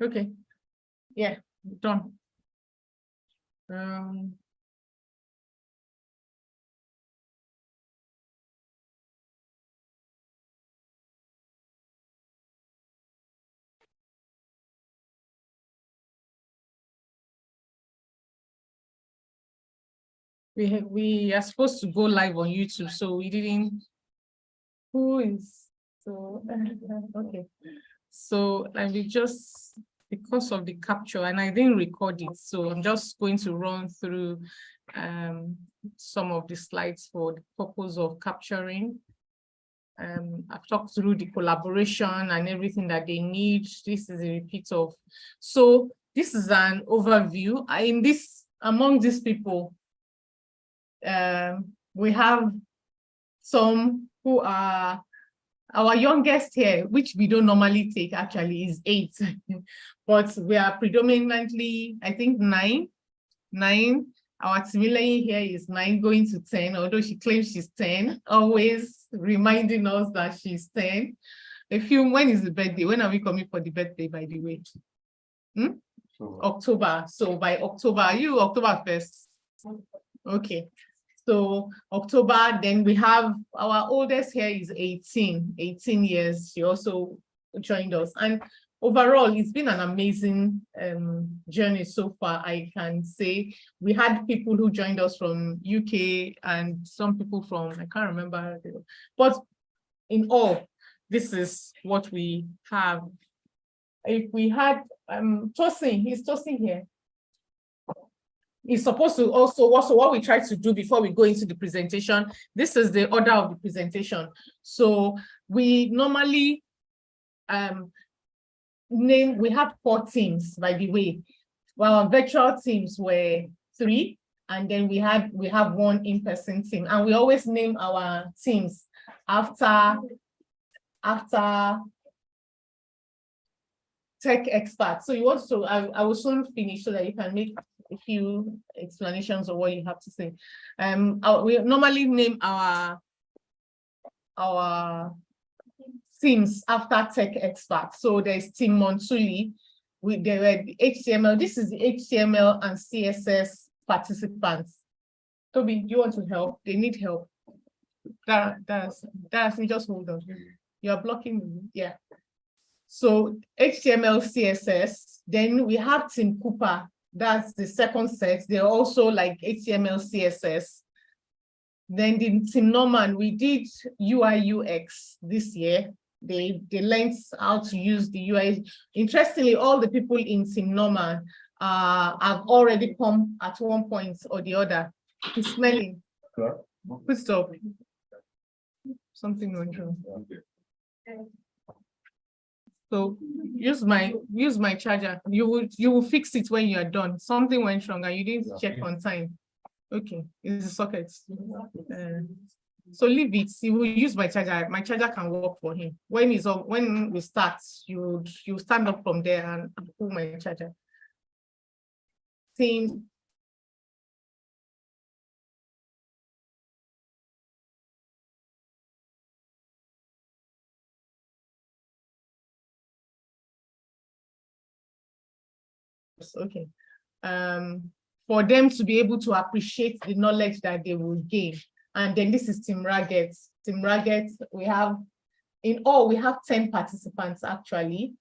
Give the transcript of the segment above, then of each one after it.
Okay. Yeah, done. We are supposed to go live on YouTube, so we didn't. Who is so okay? So let me just, because of the capture, and I didn't record it, so I'm just going to run through some of the slides for the purpose of capturing. I've talked through the collaboration and everything that they need. This is a repeat of. So this is an overview. Among these people, we have some who are our youngest here, which we don't normally take actually, is 8, but we are predominantly, I think, 9. Our Timileyin here is 9 going to 10, although she claims she's 10, always reminding us that she's 10. When is the birthday? When are we coming for the birthday, by the way? October. So by October, October 1st? Okay. So October, then we have our oldest here is 18 years. She also joined us. And overall, it's been an amazing journey so far. I can say we had people who joined us from UK and some people from, I can't remember, but in all, this is what we have. If we had Tosin, is Tosin here? Is supposed to also what we try to do before we go into the presentation. This is the order of the presentation. So we normally we have 4 teams, by the way. Well, our virtual teams were 3, and then we have 1 in-person team, and we always name our teams after tech experts. So you want to, I will soon finish so that you can make a few explanations of what you have to say. We normally name our teams after tech experts. So there's Team Monsuli. There were the HTML. This is the HTML and CSS participants. Toby, do you want to help? They need help. That's just hold on. You're blocking me. Yeah. So HTML, CSS. Then we have Team Cooper. That's the second set. They're also like HTML, CSS. Then the Team Norman, we did UI, UX this year. They learned how to use the UI. Interestingly, all the people in Team Norman have already come at one point or the other. It's smelling. Good stop. Something went wrong. So use my charger. You will fix it when you are done. Something went wrong and you didn't check on time. Okay, it's the socket. So leave it. He will use my charger. My charger can work for him. When we start, you stand up from there and pull my charger. Team. Okay. For them to be able to appreciate the knowledge that they will gain. And then this is Team Ragged. Team Ragged, we have 10 participants actually.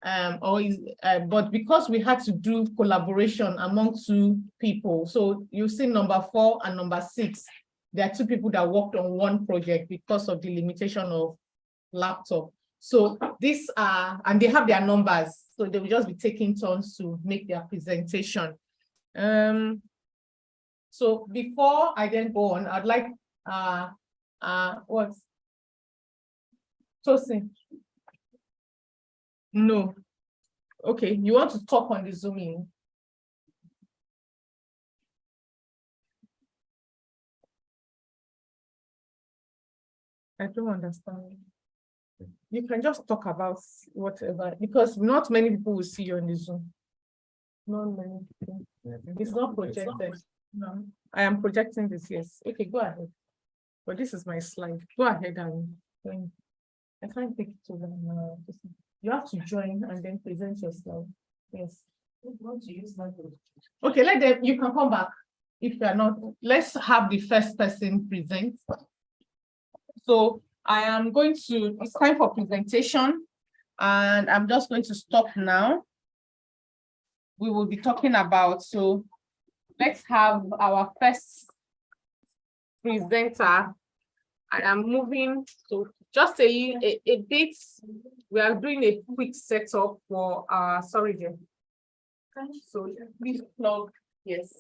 But because we had to do collaboration among 2 people, so you see number 4 and number 6, there are 2 people that worked on one project because of the limitation of laptop. So these are, and they have their numbers, so they will just be taking turns to make their presentation. So before I then go on, I'd like what? Tosin? No. Okay, you want to talk on the Zooming? I don't understand. You can just talk about whatever, because not many people will see you on the Zoom. Not many people. It's not projected. No, I am projecting this, yes. Okay, go ahead. But this is my slide. Go ahead and I can't take it to them now. You have to join and then present yourself. Yes. Okay, let them, you can come back if you are not. Let's have the first person present. So I am going to, it's time for presentation, and I'm just going to stop now. We will be talking about, so let's have our first presenter. I am moving to just a bit. We are doing a quick setup for our, sorry, Jim. So please plug, yes.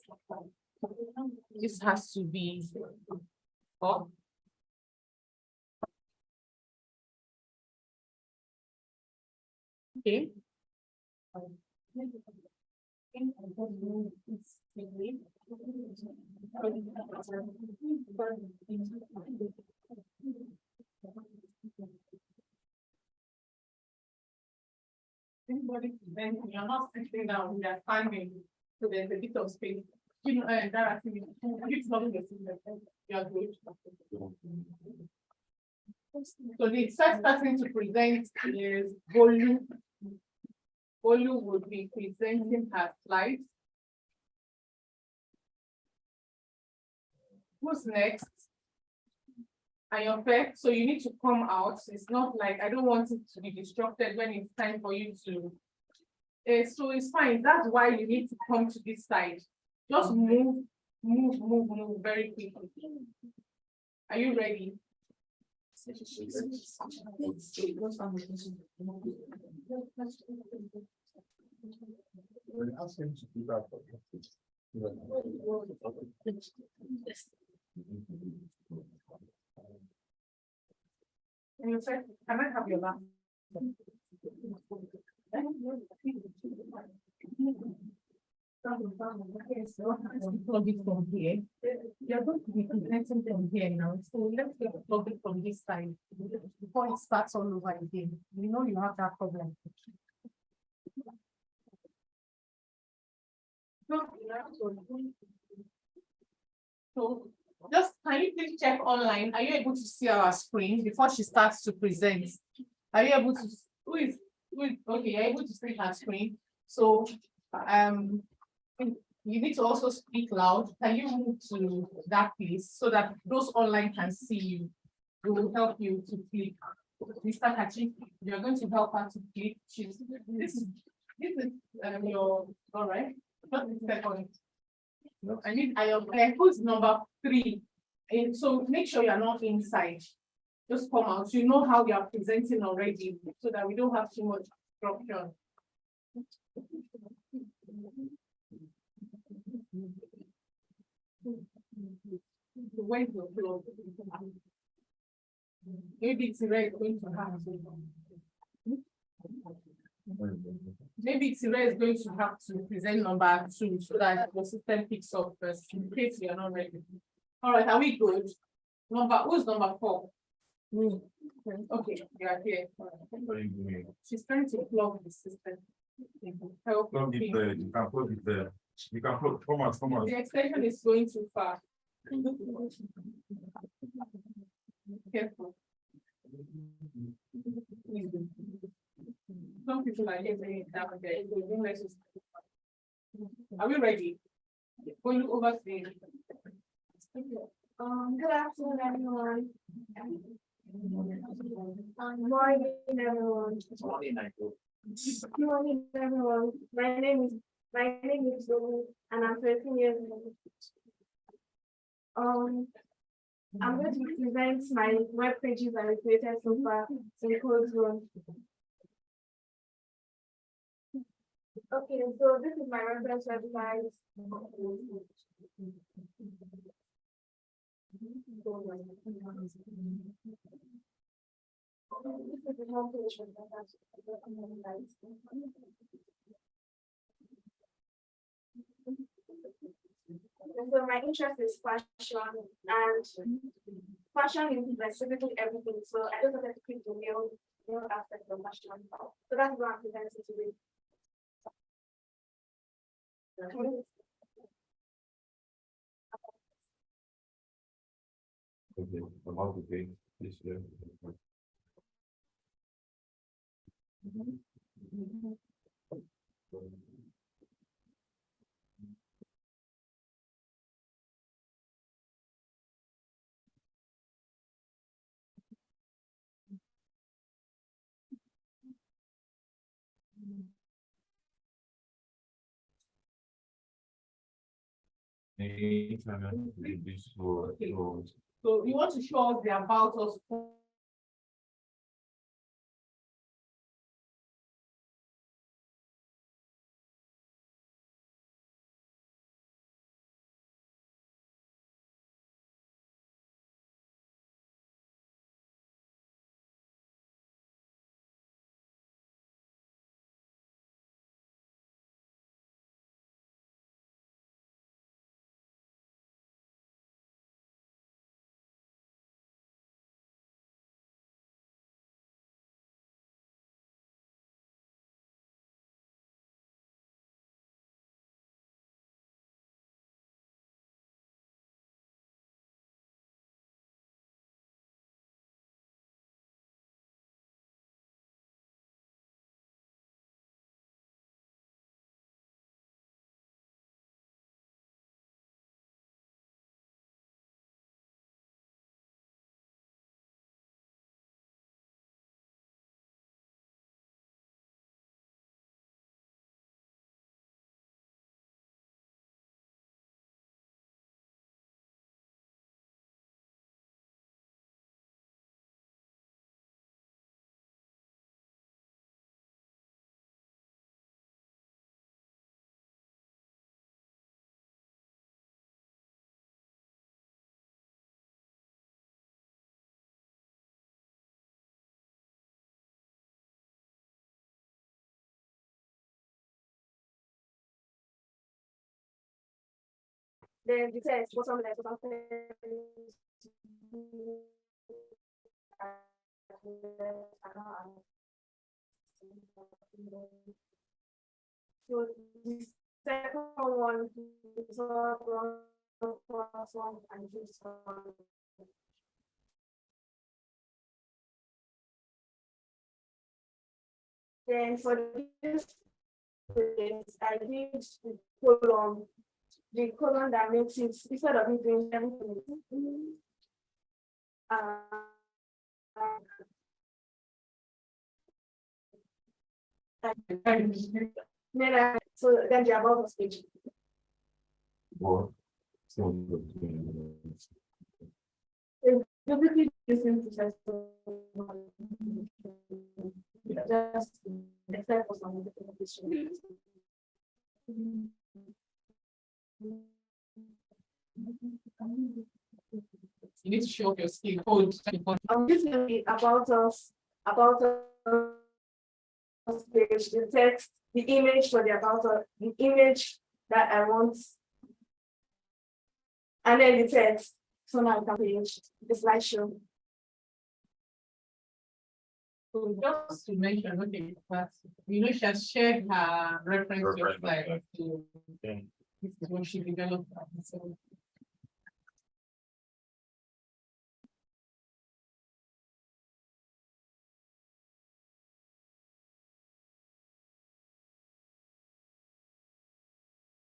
This has to be up. Okay. Anybody, then you're not sitting down, you're standing, so there's a bit of space. You know, that activity, it's not the same, you're good. So the first person to present is Bolu. Bolu would be presenting her slides. Who's next? Ayope, so you need to come out. It's not like, I don't want it to be disrupted when it's time for you to. So it's fine. That's why you need to come to this side. Just move very quickly. Are you ready? And you said, can I have your last? Plug it from here. You're going to be connecting from here now. So let's get the plug it from this side before it starts all over again. You know you have that problem. So just can you please check online? Are you able to see our screen before she starts to present? Are you able to, who is okay, you're able to see her screen. So you need to also speak loud. Can you move to that place so that those online can see you? We will help you to click. Mr. Kachi, you're going to help her to click. This is your, all right. Not the second. No, I need who's number 3. And so make sure you're not inside. Just come out. You know how you are presenting already, so that we don't have too much disruption. Where's your floor? Maybe it's going to have maybe Tire is going to have to present number 2 so that the system picks up first in case we are not ready. All right, are we good? Who's number 4? Okay, you are here. She's trying to plug the system. Help plug it there. You can plug it there. You can plug. Come on. The extension is going too far. Careful. Some people are getting it down there. Are we ready? Going over the. Good afternoon, everyone. Morning, everyone. Good morning, everyone. My name is Zoe, and I'm 13 years old. I'm going to present my web pages I created so far in Code Zone. Okay, so this is my reference website. This is the homepage of so my interest is fashion, and fashion is specifically everything. So I just wanted to pick the male aspect of fashion. So that's what I'm presenting today. Okay, about the page, this So you want to show us the about us. Then the text for some like so the second one is all plus one and this one. Then for this, I did the column that makes it instead of me doing everything. So then the about us page. Basically, listen to just except for some You need to show your skill code. This will be about us, page, the text, the image for the about us, the image that I want, and then the text. So now I can page the slideshow. So just to mention, okay, class, you know, she has shared her reference website to this is what she developed. So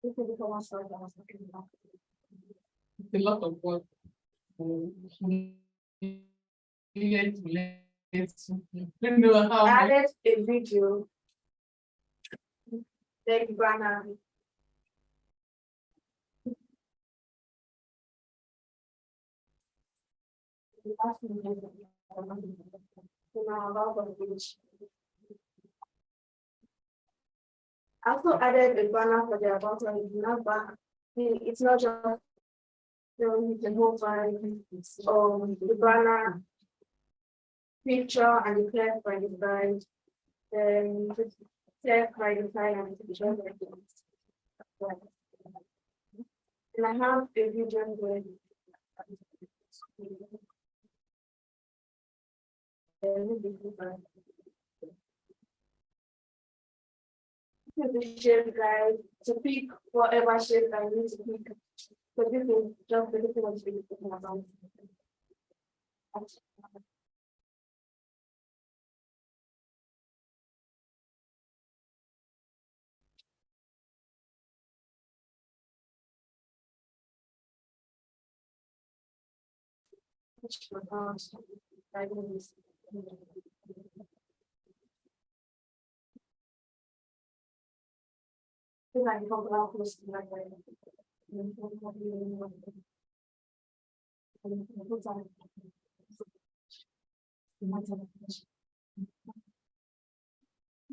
This is the one slide I was talking about. it's a lot of work. So she needed to let know how I much. added a video. Then banner. So now about the page. I also added a banner for the about us. It's not just the whole file, the banner, picture and the text by the side, then the text by the side and the picture by the side. And I have a video where the shape guide to pick whatever shape I need to pick. So this is just the difference we're talking about. which programs guidance. Things like popular posts like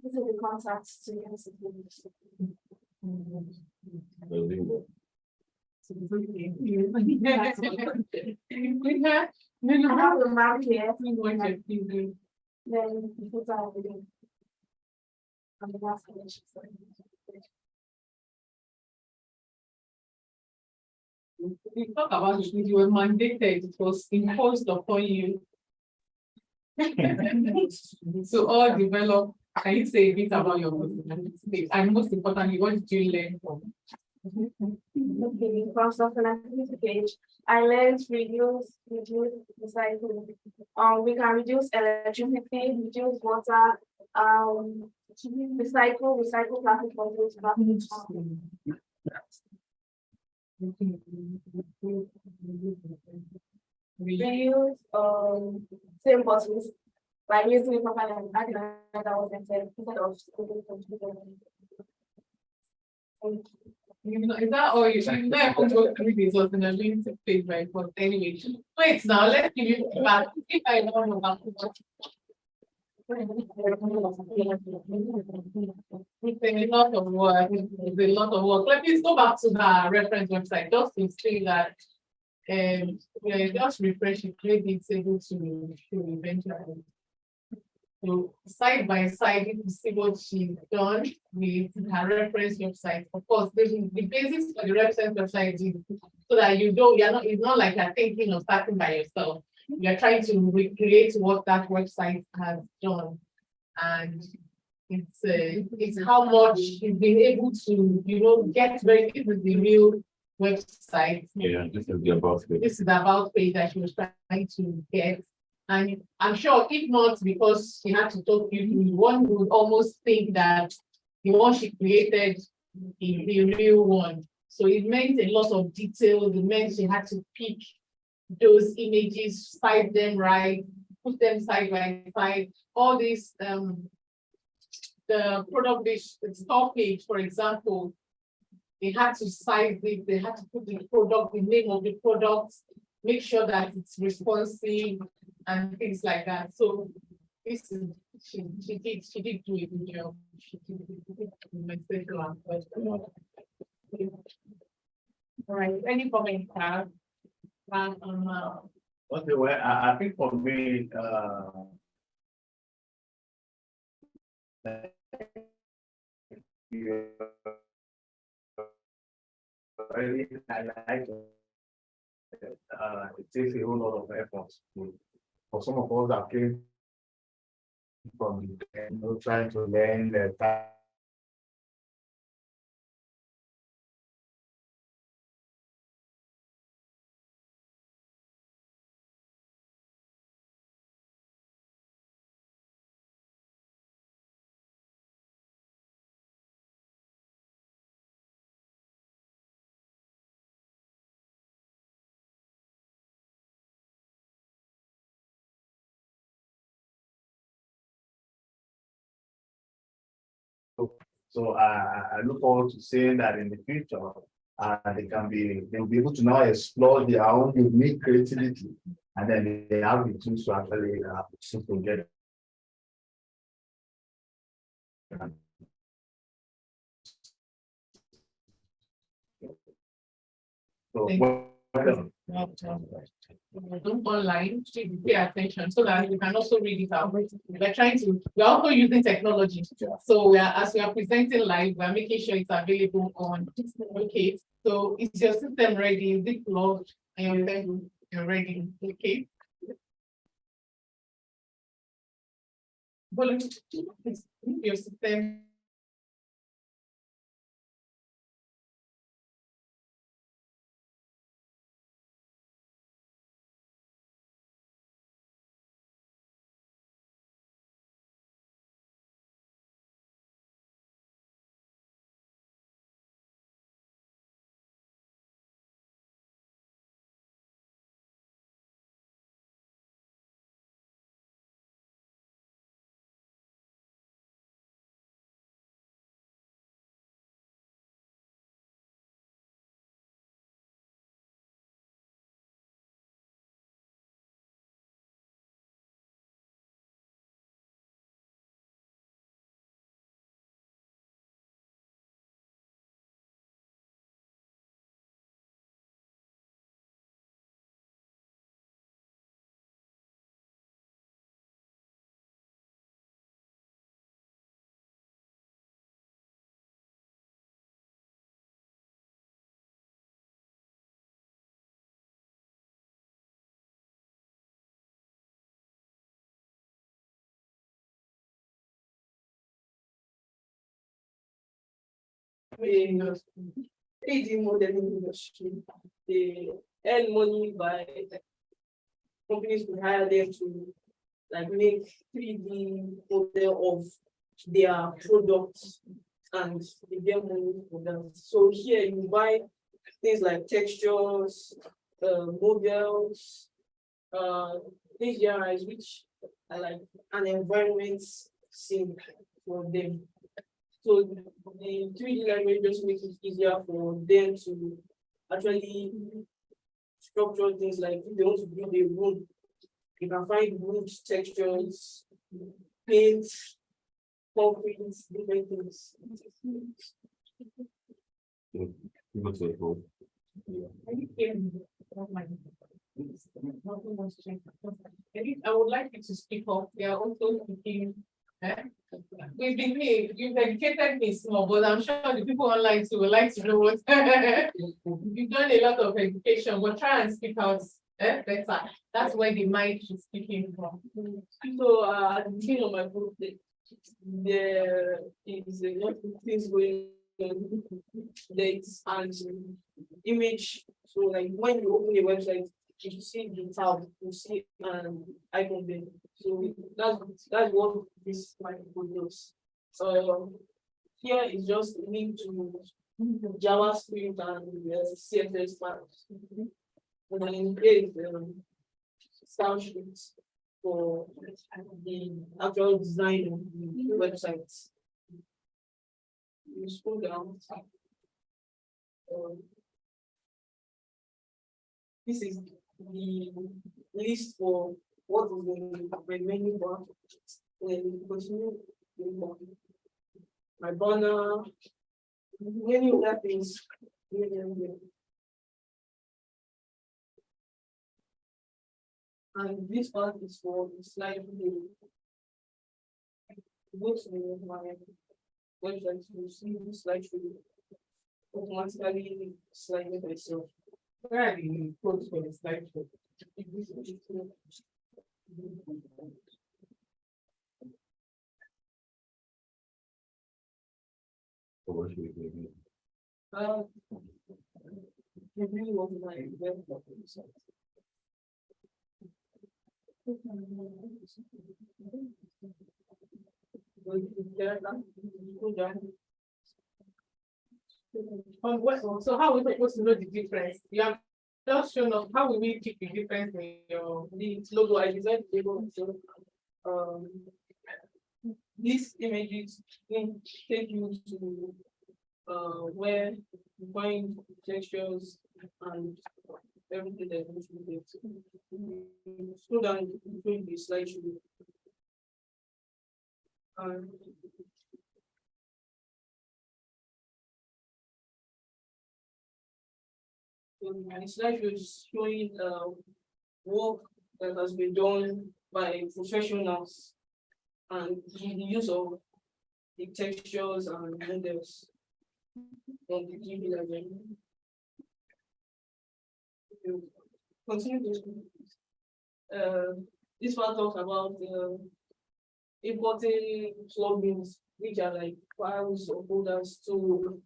this is the contacts to I have the map here, then you put out the link. On the last page. We talk about it, you were mandated, it was imposed upon you. So all develop, can you say a bit about your personality? And most importantly, what did you learn from? Okay, from sustainability page, I learned reduce, recycle. We can reduce electricity, reduce water, recycle plastic bottles, reuse, same bottles, like using it properly and back that was instead of. You know, is that all you never go through this was in a limited page, right? But anyway, wait now, let's give you back. If I don't know how to watch. It's a lot of work. It's a lot of work. Let me go back to the reference website just to say that yeah, just refresh it, maybe it's able to show eventually. So side by side, you can see what she's done with her reference website. Of course, the basics for the reference website is so that it's not like you're thinking of starting by yourself. You're trying to recreate what that website has done. And it's how much you've been able to, get very good with the new website. Yeah, this is the about page. This is the about page that she was trying to get. And I'm sure if not because she had to talk you through, one would almost think that the one she created is the real one. So it meant a lot of detail. It meant she had to pick those images, cite them right, put them side by side. All this, the product page, the store page, for example, they had to size it, they had to put the name of the product, make sure that it's responsive and things like that. So this is she did do a good job. She did all right, any comments? Okay, well, I think for me, really, I like it takes a whole lot of effort for some of us that came from trying to learn the So I look forward to seeing that in the future, they'll be able to now explore their own unique creativity, and then they have the tools to actually to get. So, Don't online, pay attention so that you can also read it out. We're also using technology. So as we are presenting live, we're making sure it's available on. Okay, so is your system ready? Is it logged? And you're ready. Okay. Well, your system the 3D modeling industry. They earn money by companies who hire them to like make 3D model of their products and they get money for that. So here you buy things like textures, models, HDRIs, which are like an environment sync for them. So the 3D language just makes it easier for them to actually structure things like if they want to build a room, you can find wood textures, paint, concrete, different things. Go to the vote. I would like you to speak up. We are also speaking. We've been here, you've educated me small, but I'm sure the people online too would like to know what you've done a lot of education, but try and speak out better. That's where the mic is speaking from. So at the beginning of my group, there is a lot of things going on. There is an image. So like when you open a website, you see the tab, you see an icon there. So that's what this microphone does. So here is just linked to JavaScript and CSS files. And then here is style sheets for the actual design of the website. You scroll down. This is the list for what is in my menu bar. And continue my banner, many other things. And this part is for the slide view. Go to my website to see the slide view. Automatically slide it myself. Where are the codes for the slide show? So what should we do? It really wasn't my web. So how are we supposed to know the difference? You have just shown us, how will we keep the difference in your The logo I designed the logo. So these images will take you to where you find textures and everything that you need. Scroll down between the slideshow. So my slideshow is showing work that has been done by professionals and the use of the textures and models on the TV library. Continue this. This one talks about importing plugins, which are like files or folders to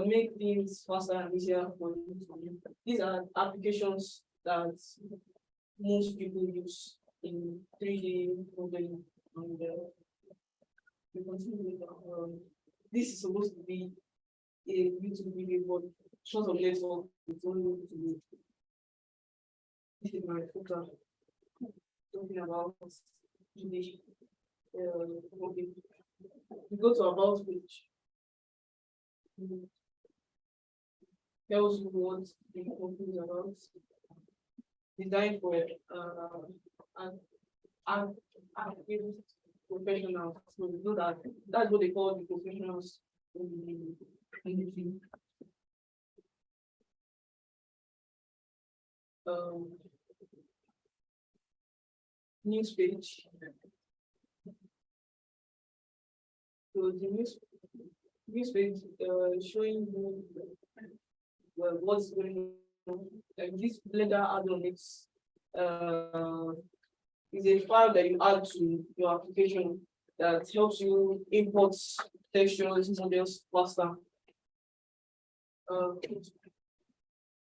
make things faster and easier for you to use. These are applications that most people use in 3D modeling. And we continue with this is supposed to be a YouTube video, but short of network, it's only to be. This is my footer talking about the okay. We go to about page. Tells you what the company is about. Designed for and professionals. So we know that that's what they call the professionals in the field. News page. So the news page showing you what's going on. Like this Blender add-on is a file that you add to your application that helps you import textures, models faster.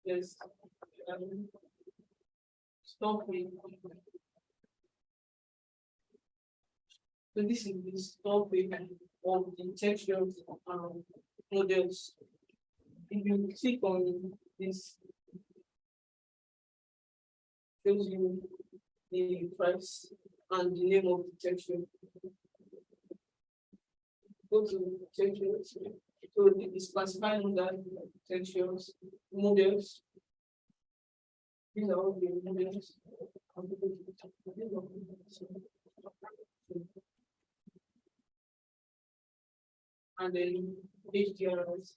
Yes. Stop me. So this is the stopping of the textures models. If you click on this, shows you the price and the name of the texture. Go to textures. So it's classified under textures, models. These are all the models. And then HDRs.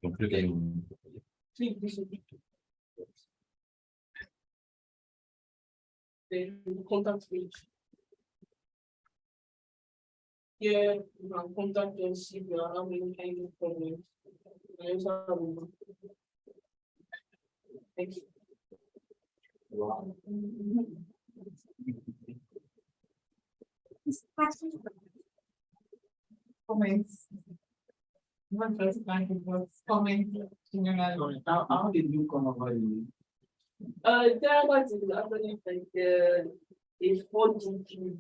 Including Click this one. Then contact page. Here you can contact us if you are having any problems. I also have one. Thank you. Comments. One first line was comment. How did you come about it? Terabyte is actually like a 4G.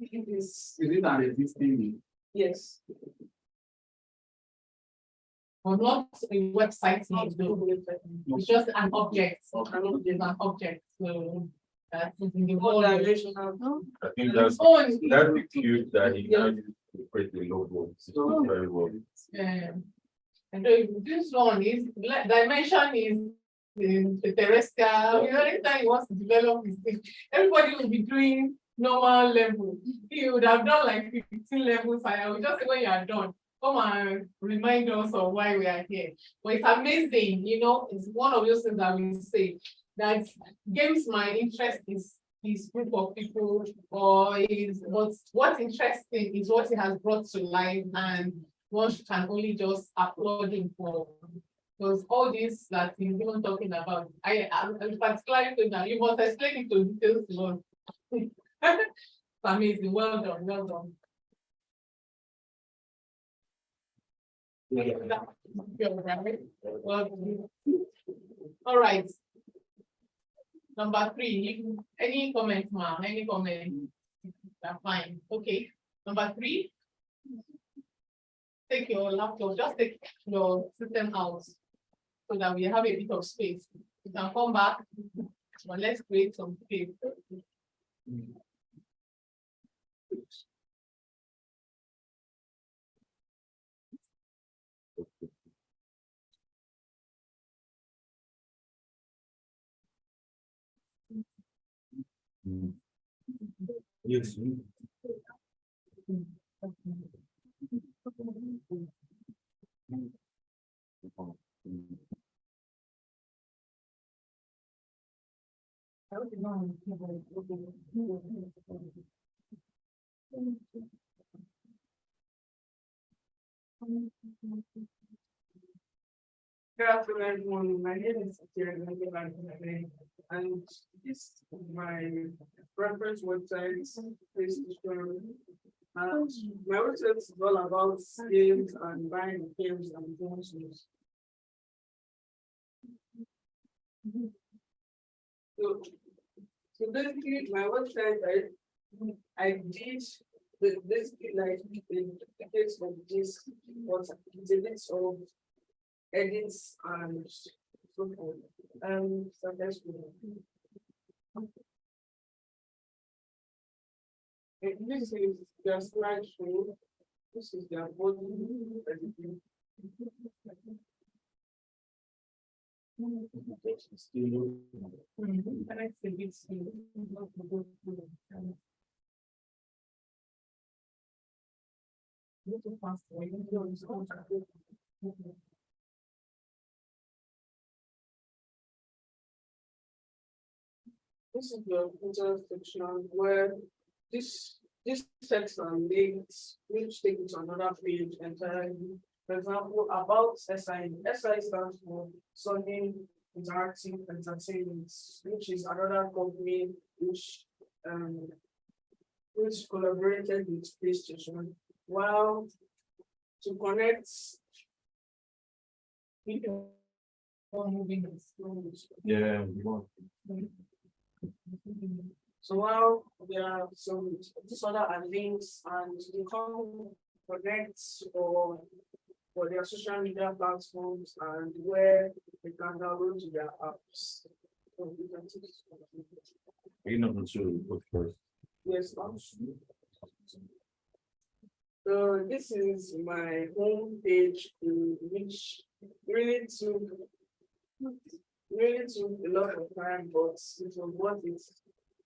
It is, Is it an existing? yes. Or not a website name, though. It's just an object. It's an object, so that's in the whole. I think that's the cute that he can use to create the logo. It's very well. And this one is dimension is the terrestrial. Anytime he wants to develop his thing, everybody will be doing normal level. He would have done like 15 levels. I will just say when you are done, come and remind us of why we are here. But it's amazing, you know, it's one of those things that we say that games my interest is this group of people, or is what's interesting is what it has brought to life, and one can only just applaud him for. Because all this that he's even talking about, I'm particularly saying that you must explain it to details to us. It's amazing. Well done, well done. Well done. All right. Number 3, any comments, ma'am? Any comments? Fine. Okay. Number 3. Take your laptop, just take your system out so that we have a bit of space. You can come back, but let's create some space. Yes. Good afternoon, everyone. My name is Kieran, and this is my reference website. And my website is all about games and buying games and consoles. So basically, my website, I did basically like the case of this, but it's a mix of edits and so forth. So that's good. This is their slideshow. This is their body editing. This is the footer section where this text and links which take you to another page entirely. For example, about SI. SI stands for Sony Interactive Entertainment, which is another company which which collaborated with PlayStation, while to connect people moving in slow. Yeah, we want. So while there are some disorder are links and they come connect for their social media platforms and where they can download their apps. So we can take this one. You know, to go first. Yes, ma'am. So this is my home page, which really took a lot of time, but it was worth it.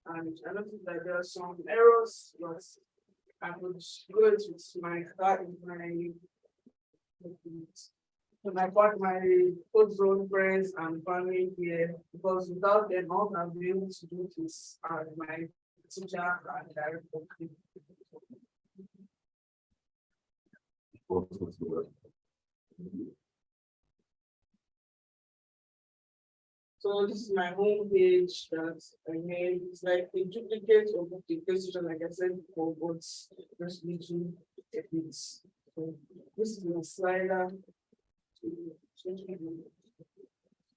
And I noticed that there are some errors, but I would go it with my post zone friends and family here, because without them, I would not be able to do this and my teacher and director. So this is my home page that I made. It's like a duplicate of the PlayStation, like I said before, but just little techniques. So this is my slider.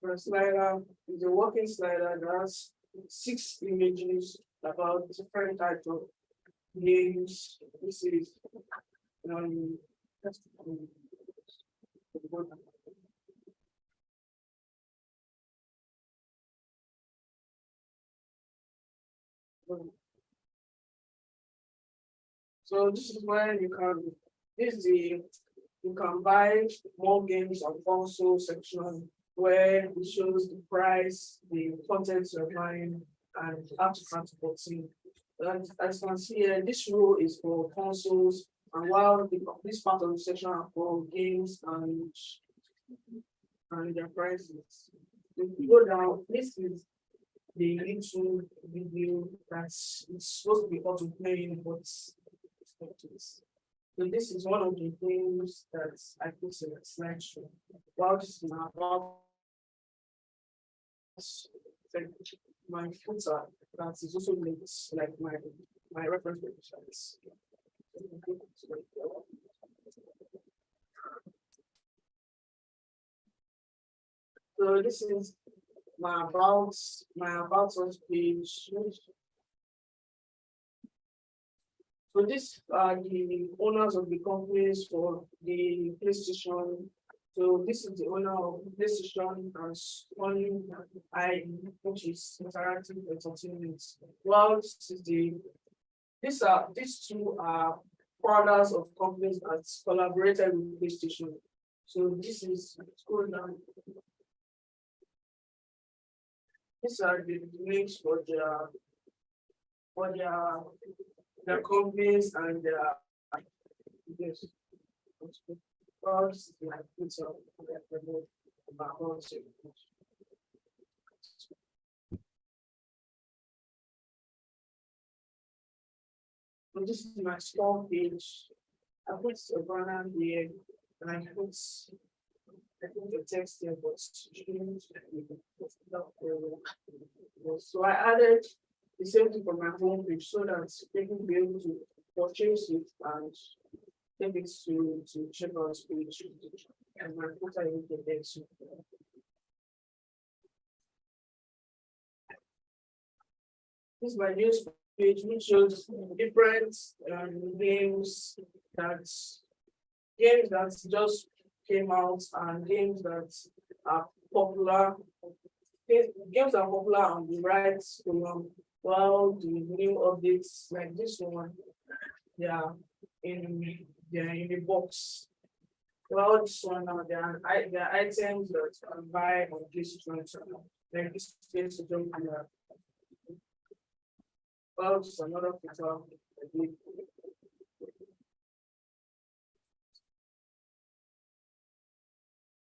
My slider is a working slider that has 6 images about different types of games. This is so this is where you can buy more games on console section where it shows the price, the content you're buying, and how to transport it. And as you can see here, this row is for consoles, and while this part of the section are for games and their prices. If you go down, this is the YouTube video that's it's supposed to be auto playing, but it's not this. So this is one of the things that I put in a slideshow. While this is about my footer that is also linked, like my reference websites. So this is my about us page. So these are the owners of the companies for the PlayStation. So this is the owner of PlayStation and Sony I, which is Interactive Entertainment. Well, these two are products of companies that collaborated with PlayStation. So this is scroll down. These are the links for their companies and their yes. So this is my store page. I put a banner here and I put the text here, but so I added the same thing for my home page so that people will be able to purchase it and take it to check out page and my footer will get there soon. This is my news page, which shows different games that just came out and games that are popular. Games are popular on the right column, while the new updates like this one, they are in the box. Well, this one now, there are items that are buy on this one, like this space to jump in there. Well, this is another picture.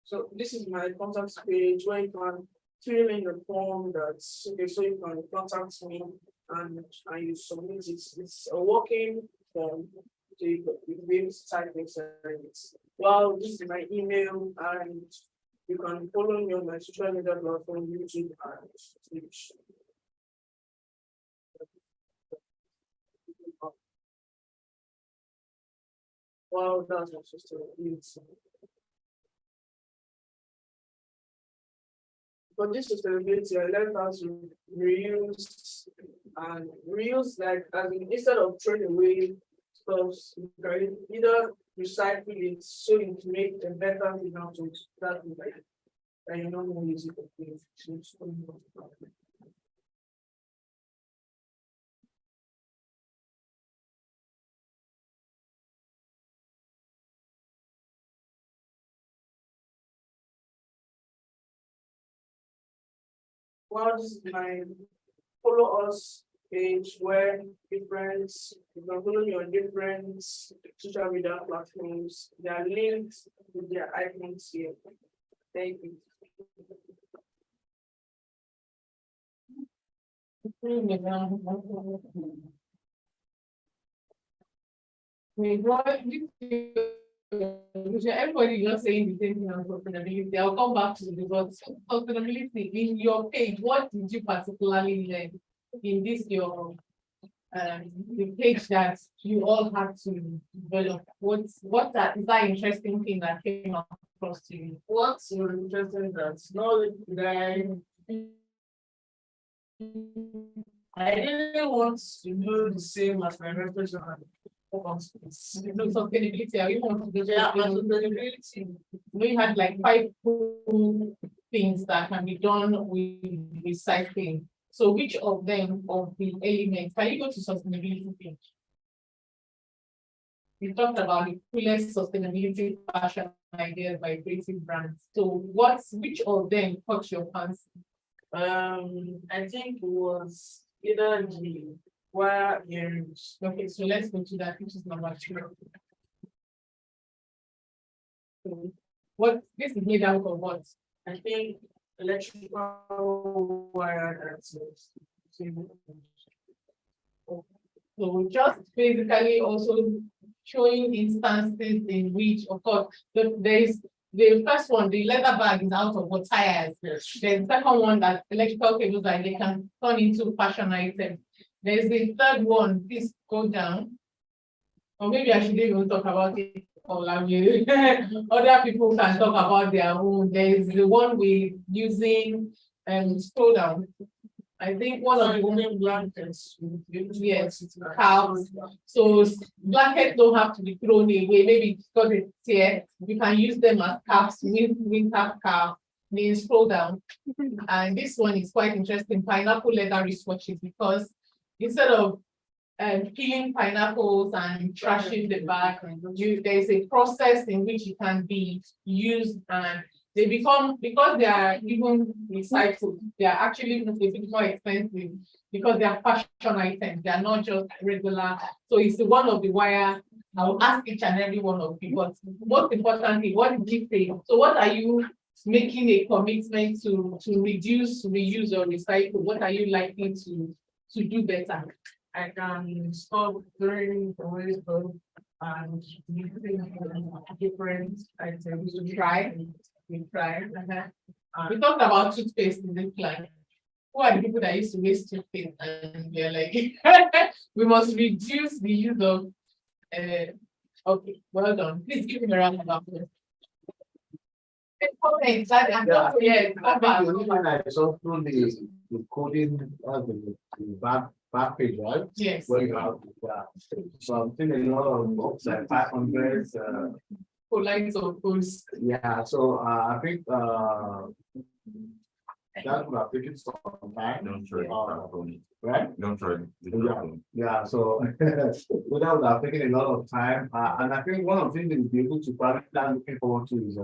So this is my contact page where you can fill in the form that's okay, so you can contact me and you submit it. It's a working form, so you can be able to type it. Well, this is my email, and you can follow me on my social media platform, YouTube and Twitch. Well, that's not sustainability. But this sustainability, I learned how to reuse and reuse, like, as in, instead of throwing away stuff, you can either recycle it so you can make a better thing out of that, like, and you don't want to use it again. So it's only one problem. Well, this is my follow us page where different, you can follow me on different social media platforms. They are linked with their icons here. Thank you. Wait, what? Everybody just saying the same thing on sustainability. I'll come back to the but sustainability in your page. What did you particularly learn in this your the page that you all had to develop? What that is that interesting thing that came across to you? What's interesting that's not that I didn't want to do the same as my reference on Sustainability, are you want to do yeah, sustainability? We had like 5 cool things that can be done with recycling. So which of them of the elements, can you go to sustainability page? We talked about the coolest sustainability fashion ideas by creative brands. So which of them caught your fancy? I think it was either the wire earrings. Okay, so let's go to that, which is number 2. So what this is made out of what? I think electrical wire access. So just basically also showing instances in which, of course, there is the first one, the leather bag is out of what tires. Yes. There's the second one that electrical cables that they can turn into fashion items. There's the third one, please go down. Or maybe I should even talk about it. Or other people can talk about their own. There's the one with using scroll down. I think one of the women blankets. Yes, cows. So blankets don't have to be thrown away. Maybe because it's here, you can use them as caps, winter cap. Then scroll down. And this one is quite interesting. Pineapple leather wristwatches, because instead of peeling pineapples and trashing the bag, there's a process in which it can be used, and they become, because they are even recycled, they are actually a bit more expensive because they are fashion items, they are not just regular. So it's one of the wire. I will ask each and every one of you, but most importantly, what did you say? So what are you making a commitment to reduce, reuse, or recycle? What are you likely to do better? I can stop throwing away stuff and using different items to try. We try. We talked about toothpaste in this class. Who are the people that used to waste toothpaste and they're like, we must reduce the use of okay, well done. Please give me a round of applause. Yeah, I think the only one I saw through the coding the back page, right? Yes. Where you have, so I'm thinking a lot of books like 500. Lines of course. Yeah, so I think that would have taken some time. Don't try it. Right? Don't try it. Yeah, so so that would have taken a lot of time. And I think one of the things that we'll be able to probably start looking forward to is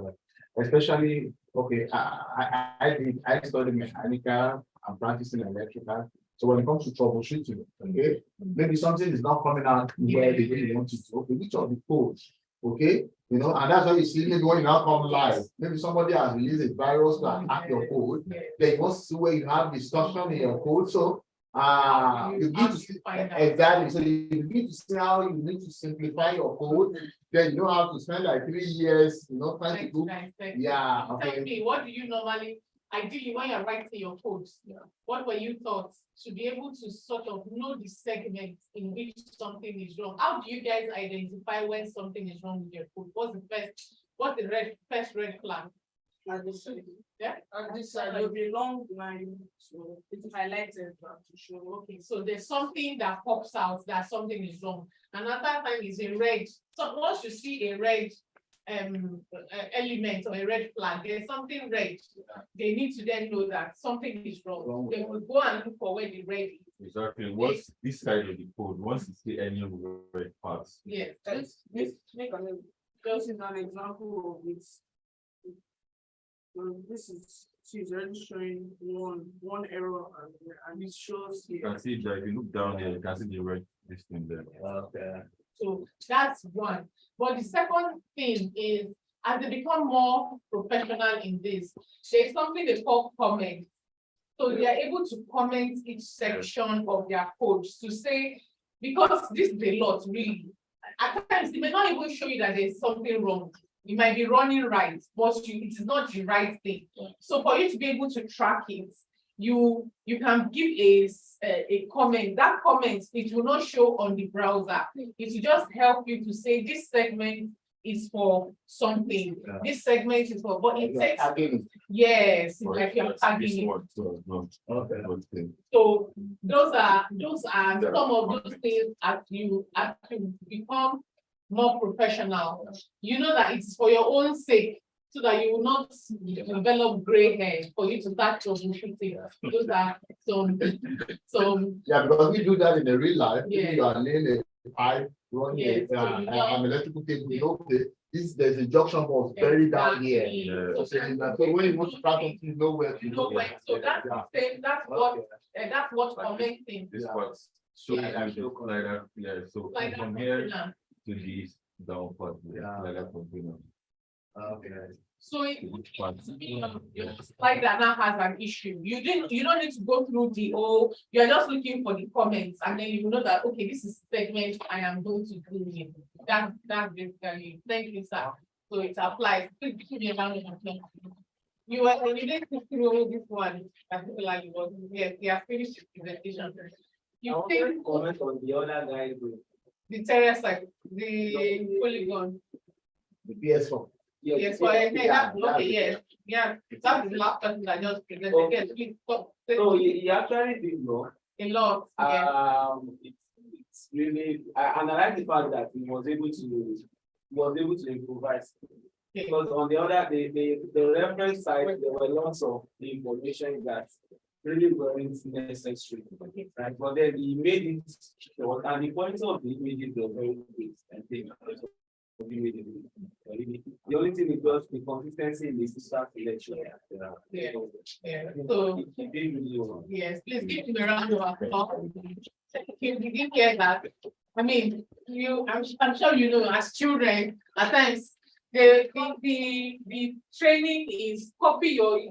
especially, okay, I studied mechanical, I'm practicing electrical. So when it comes to troubleshooting, okay, maybe something is not coming out where they really want to do. Okay, which of the codes, okay, and that's why you see maybe when you now come live, maybe somebody has released a virus to attack your code. Then you want to see where you have discussion in your code. So you need to see exactly. So you need to see how you need to simplify your code. Then you don't have to spend like 3 years, trying to do. Yeah. Okay. Tell me, what do you normally ideally, when you're writing your codes, what were you taught to be able to sort of know the segment in which something is wrong? How do you guys identify when something is wrong with your code? What's the first red flag? At this side. Yeah. At this side, there'll be a long line, so it's highlighted to show. Okay, so there's something that pops out that something is wrong. Another time is a red. So once you see a red element or a red flag, there's something red. They need to then know that something is wrong. They will go and look for where the red is. Exactly. Once this side of the code, once you see any red parts, Yes. This make an just is an example of it. So this is she's already showing one error and it shows you here. can see that if you look down here, you can see the red this thing there. Okay. So that's one. But the second thing is, as they become more professional in this, there's something they call comments. So they are able to comment each section of their codes to say, because this is a lot, really. At times, they may not even show you that there's something wrong. You might be running right, but it is not the right thing. So for you to be able to track it, you can give a comment. That comment, it will not show on the browser. It will just help you to say this segment is for something. Yeah. This segment is for, but it Like takes, tagging. yes, it's Or like you're this tagging it. one too, no. Okay. But, So those are some of those things as you become more professional. You know that it's for your own sake, so that you will not develop gray hair for you to start troubleshooting. Those are some Yeah, because we do that in the real life. Yeah. You are laying a pipe, running Yes, so you know- an electrical cable. You know, there's a junction box buried down here. Yeah. So So when you want to start something, you know where to you know when, so that's the same, that's what commenting. This Yeah. part shows Yeah, you that's the so cool. slider, yeah, so Like from that, here yeah. to this down part, Yeah. slider container. Okay. So it, Which part? your slider now has an issue. You don't need to go through the whole, you're just looking for the comments, and then you know that, okay, this is segment I am going to do it. That's basically, thank you, sir. So it applies. Please give me a round of applause. You didn't go through this one particularly, but yes, you have finished the presentation. I You want think to comment on the other guy. the terrace, like the polygon, The PS4. yes, for okay, yes, that's the last person that just presented. Okay. Yes, please stop. So he actually did know. A lot, yeah. It's really, and I like the fact that he was able to improvise. Okay. Because on the other, the reference side, there were lots of information that really weren't necessary. Right? But then he made it short, and the quality of the images were very good. I think. The only thing is just the consistency in the start election. Yeah. Yeah. So He did really well. yes, please give him a round of applause. You didn't hear that. I mean, I'm sure you know, as children, at times the training is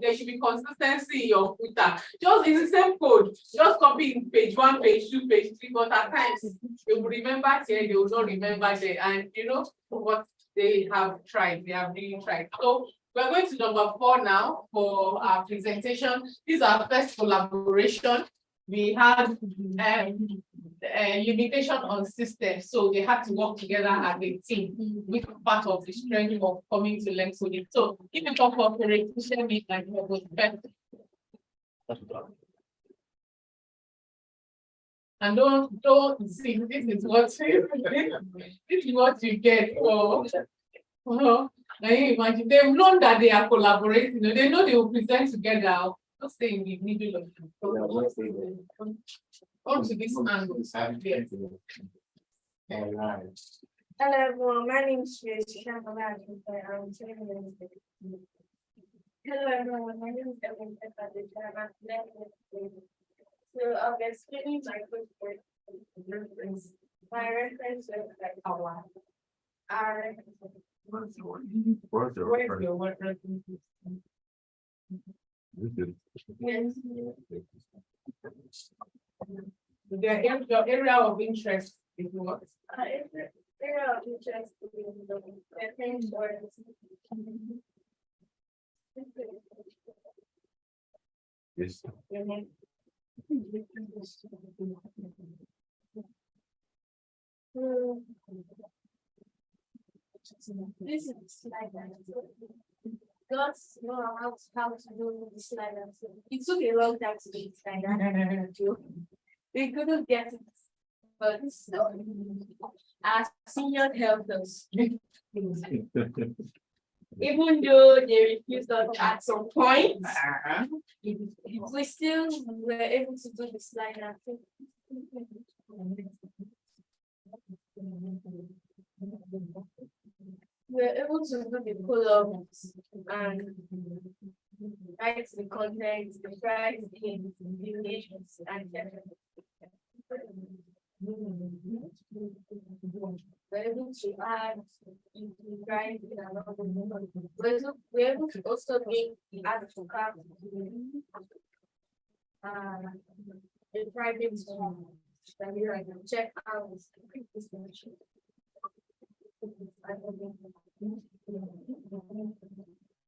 there should be consistency in your footer. Just in the same code, just copy in page 1, page 2, page 3, but at times they will remember here, they will not remember there, and you know what they have tried, they have really tried. So we're going to number 4 now for our presentation. This is our first collaboration. We had a limitation on systems, so they had to work together as a team, which is part of the strength of coming to learn coding. So if you talk about share me like what was best. And don't see, this is what you get for. Now you imagine they've known that they are collaborating, they know they will present together. Not staying in the middle of it. Come to this angle. Yes. All right. Hello everyone, my name is Tracy. I'm Hello everyone, my name is Evan. So I'll be explaining my quick reference. My reference is like our Where's your Where's reference? your word reference? This is- yes. Your area of interest is what? Area of interest in the reference words. Yes. This is the slider. God's know how to do the slider. It took a long time to do the slider. We couldn't get it, but our senior helped us. Even though they refused us at some point, we still were able to do the slider. We were able to do the pull-ups and write the content, the price, the engagements, and everything. We're able to add, write, we're able to also make the add to cart. The private that we like check out.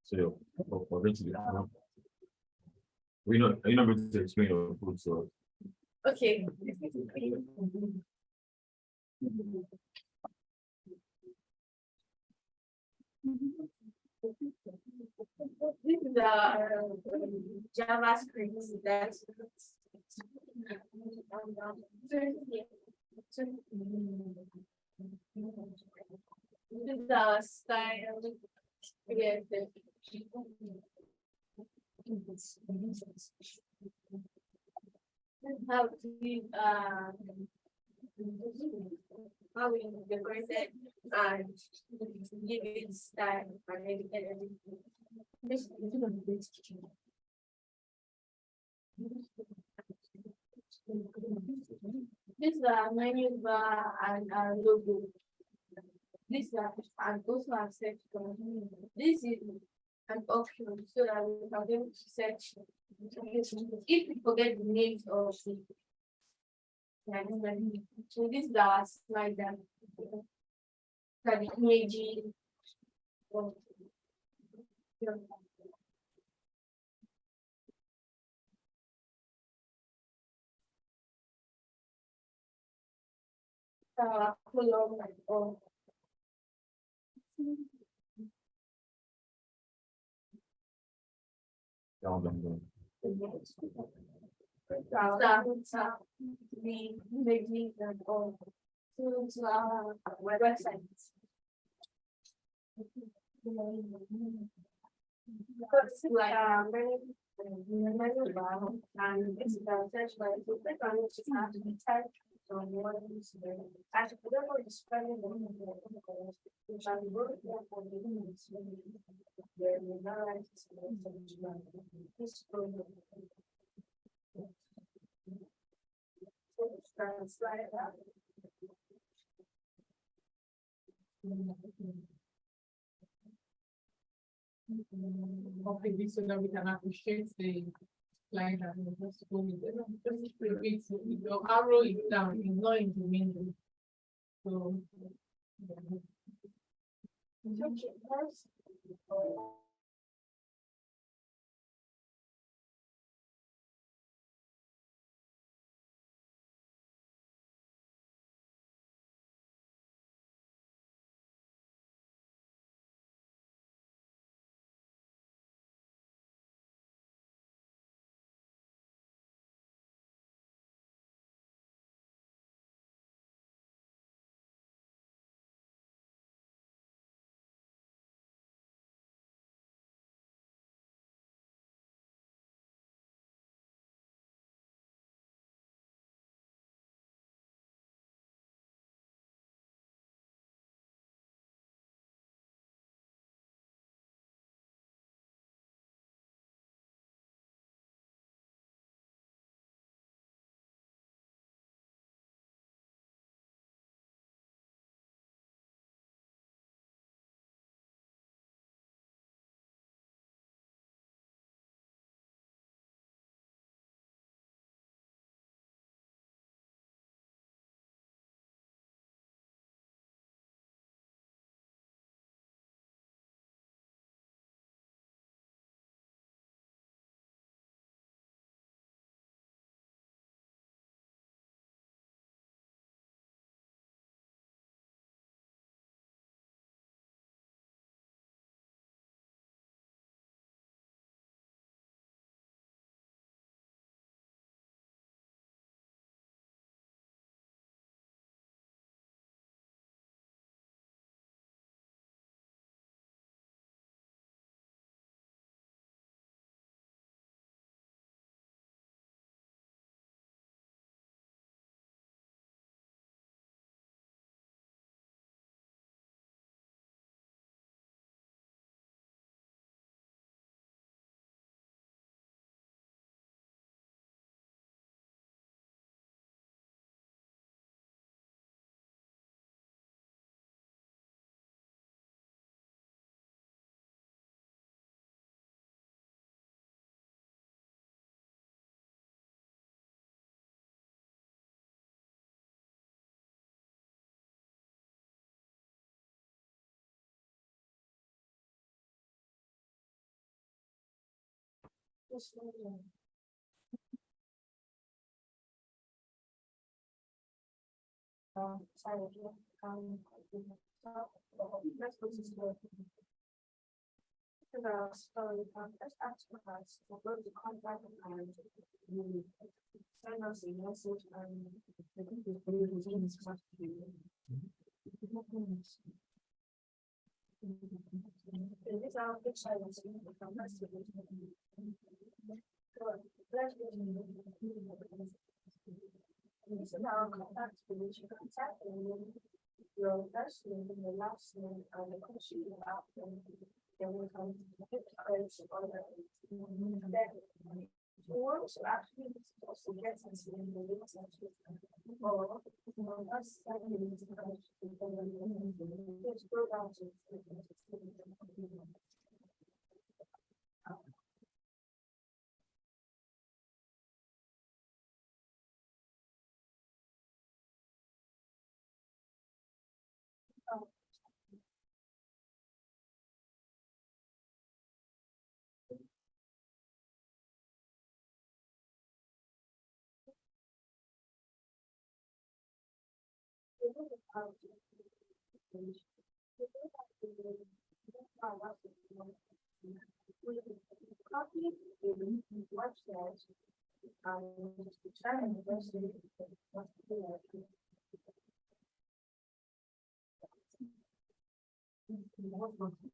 So, eventually, are you not going to explain your food, so. Okay. This is the JavaScript that this is the style. Yes. How we how we decorate it and give it style and everything. This is the menu bar and our logo. This is and also our section. This is an option so that we can be able to search. If we forget the names of the so this is our slider. The image. Column or Down. we making them all to our website. Like and it's the search bar. So click on it, just have to be typed on what is there. As for the spelling, which I wrote there for the minutes. There will not write this program. Slide out. Okay, so that we can appreciate the line that we just go with it. Just repeat, your arrow is down, it's not in the middle. So. Sorry, let's go to school. Sorry, let's ask us to go to contact and you send us a message and I think it's very important to have to do. This our picture is in the campus. This is our contact which you contact and your first name and the last name and the question you have then we come to the pictures or then you want to actually also get into the links or us this program copy the website and try and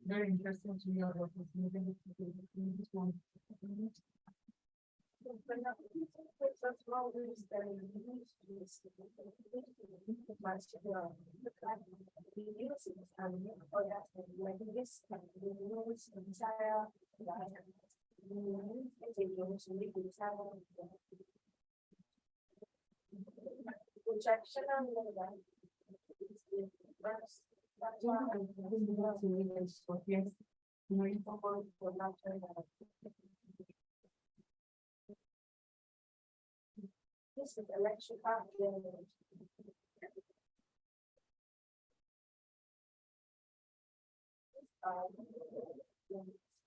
Very interesting to hear about this. This one. This is electrical generator.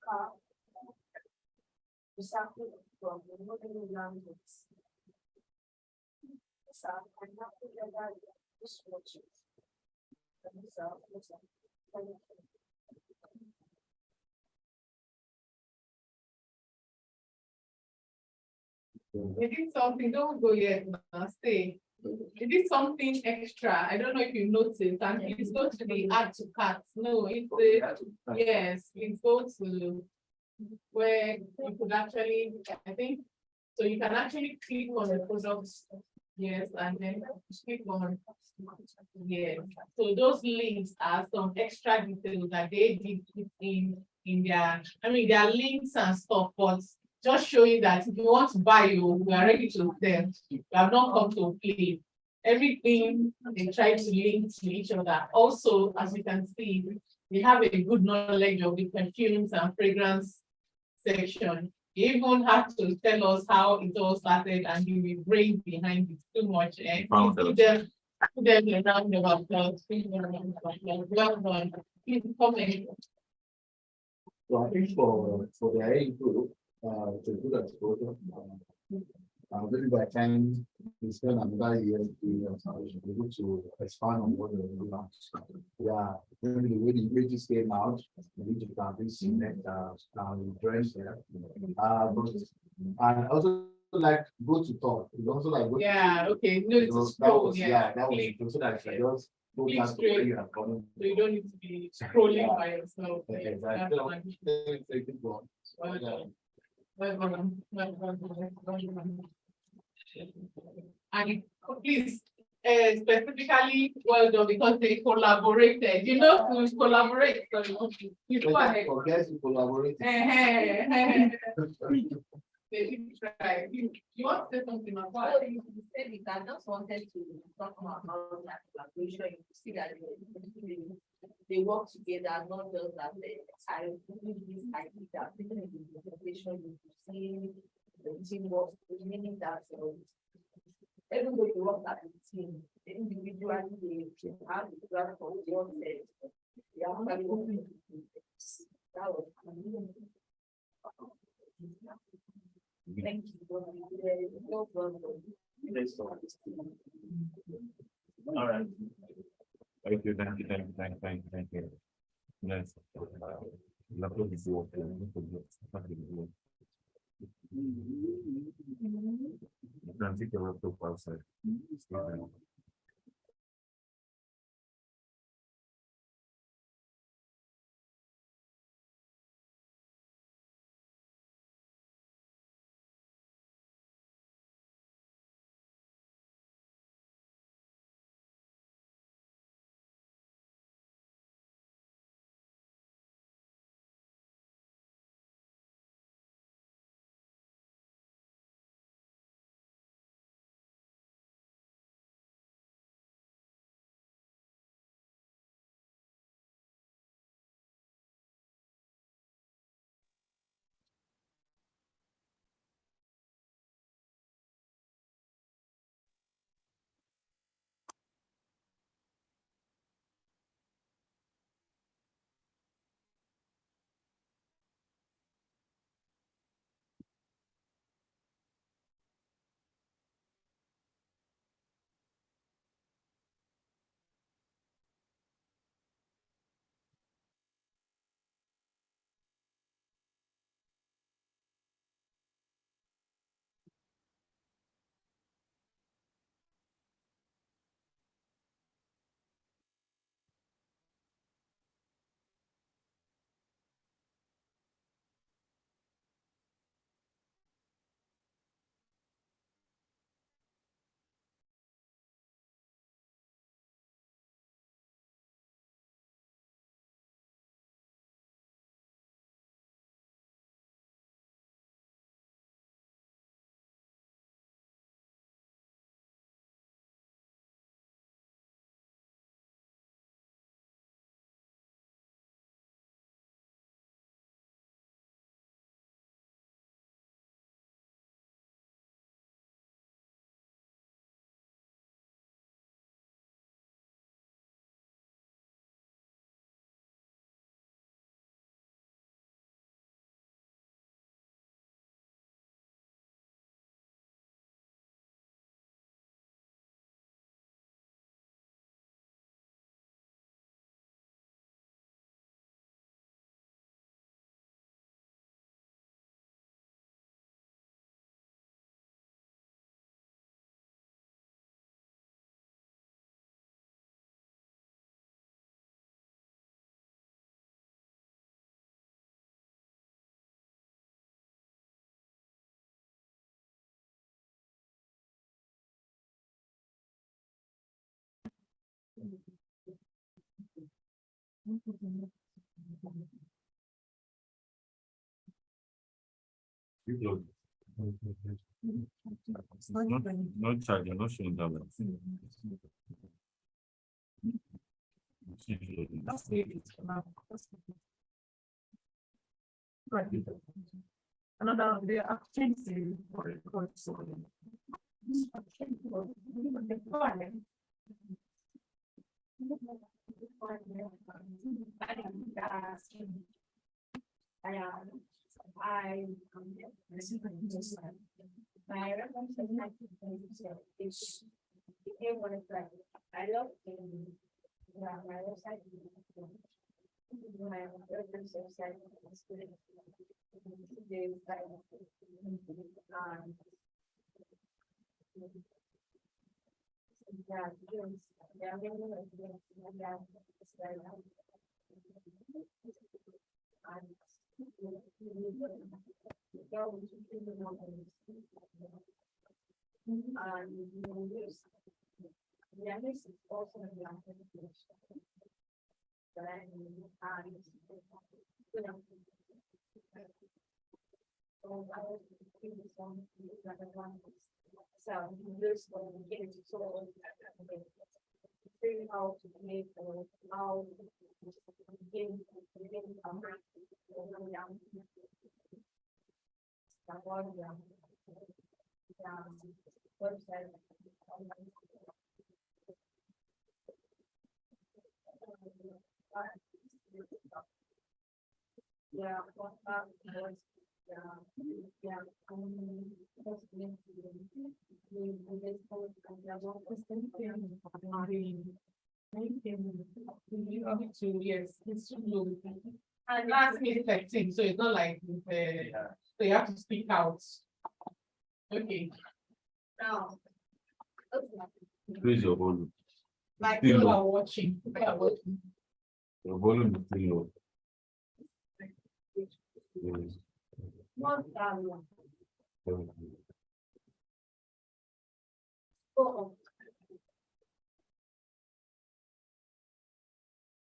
Car. Recycling from the modern languages. So I'm not together this watches. We did something, don't go yet now, stay. We did something extra. I don't know if you noticed, and it's going to be add to cart. No, it's yes, it's going to where you could actually, I think, so you can actually click on the products, yes, and then click on yes. So those links are some extra details that they did put in their, I mean, their links and stuff, but just showing that if you want to buy, we are ready to sell. You have not come to play. Everything they try to link to each other. Also, as you can see, we have a good knowledge of the perfumes and fragrance section. You even have to tell us how it all started and the brain behind it too much. And put them a round of applause. Well done. Please comment. So I think for the AI group, it's a good exposure. Maybe by time we spend another year, 2 years, I should be able to expand on what we're doing now. Yeah, maybe the way the images came out, we need to probably select dress there. And also like go to talk. It's also like yeah, okay. No, it's that scroll, was, yeah. that was it. So that I just go Click back to straight. where you have come. So you don't need to be scrolling Yeah. by yourself. Okay, Yes, right. that's So, fine. take it on. Well Yeah. done. Well done. Well done. Well done. And please, specifically, well done because they collaborated. You know, to collaborate. So you go ahead. Forget to collaborate. They did try. You want to say something about Well, you said it. I just wanted to talk more about that collaboration. You see that they work together, not just that I believe this idea that even in the presentation you see the teamwork, meaning that everybody works as a team. Individually, they have the platform, they all say they are actually working. That was Thank you. No problem. All right. Thank you, thank you. Yes. Lovely to work. Transit your laptop outside. No charge, you're not showing that. Right. Another, they are changing for record, so. My reference is everyone is like, I love my website. My reference website is good. There's like, yeah, yeah, this is also a young person. But I mean, you know. So I was thinking some, so this one, getting to sort of figuring out to make, how. Getting, website. Yeah, Yes, it's too low. And last minute 13, so it's not like, so you have to speak out. Okay. Now. Increase your volume. Like, Still People low. are watching. People are watching. Your volume is still low. Yes. not, Okay. so.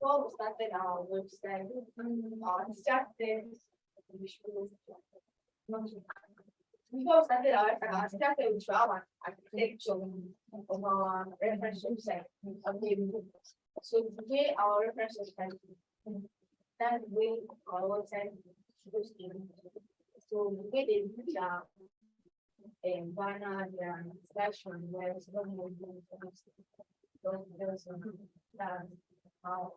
So we started our website, started. Before we started our website, I started with our architecture of our reference website. So today our reference website, that way our website goes in. So the way they put our banner and slash on where it's not more than there's how.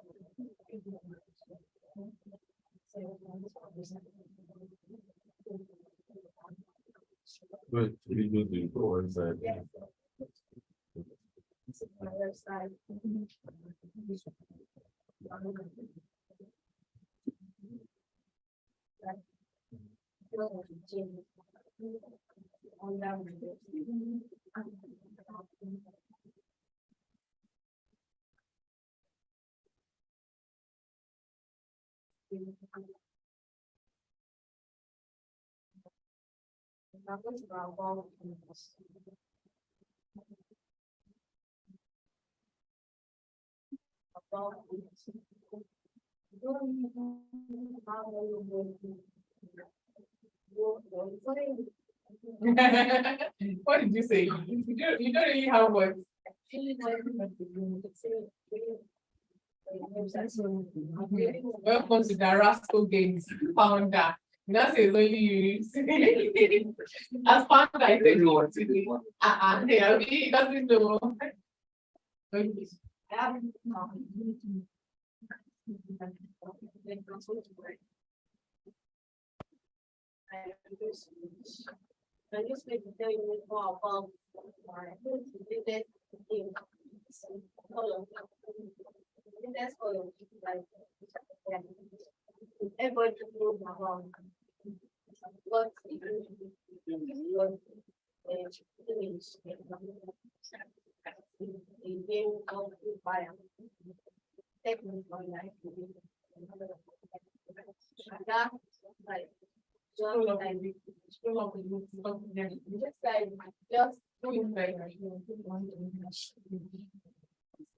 Good, we do the website. Yeah. My website. On that What did you say? You don't really have words. Welcome to the Rascal Games founder. That's is only you. As founder, I think you want to do. Yeah, he doesn't know. I just need to tell you more about my latest thing. That's all. Like, everybody knows about what fire. That, like, just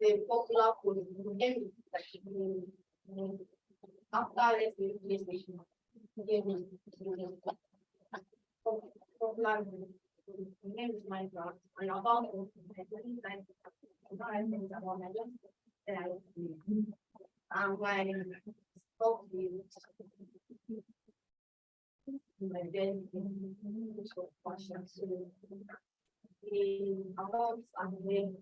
the popular food, after let's say PlayStation, popular game is Minecraft, and about and my stop my then questions the amounts and then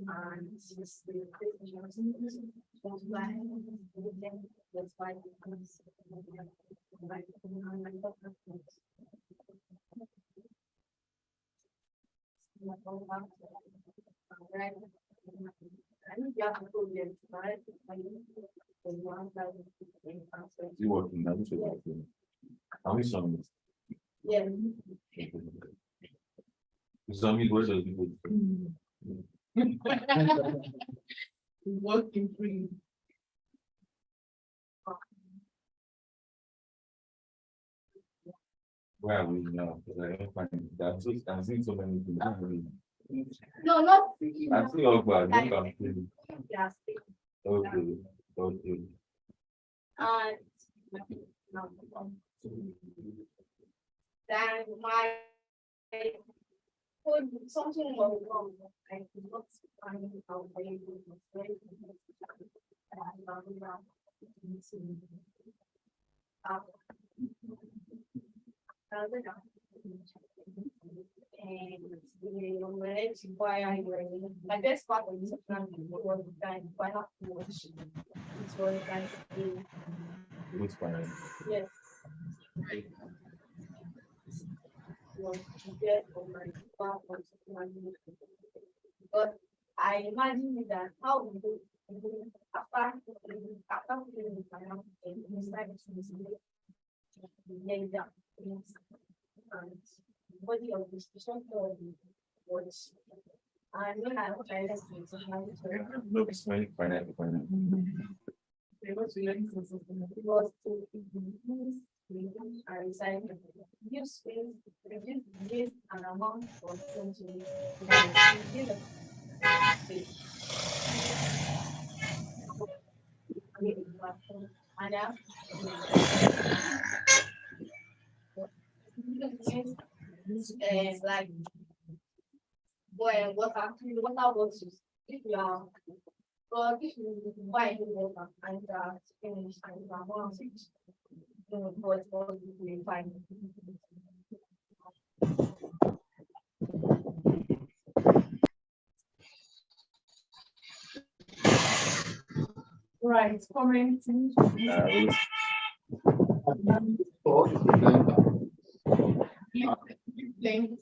and just the You working now? How many songs? yeah. Zombie words are people. Working free. Where are we now? Because I don't find that. I'm seeing so many things. No, not. I'm seeing all bad. Don't complain. Plastic. Okay, okay. And then my food, something will come. I could not find out where it was very my best part of this plan was time, why not watch? It's very kind of Who's fine? Yes. Was to get on my back on my knee. But I imagine that how we do after feeling the financial and decided to lay down and body of discussion for the words. And when I tried to No, it's fine. it was to use and recycle. Give space, reduce waste and amount of centuries. And like boy, water bottles. If you are, or if you buy the water and finish and you are more but you find. Right, comment.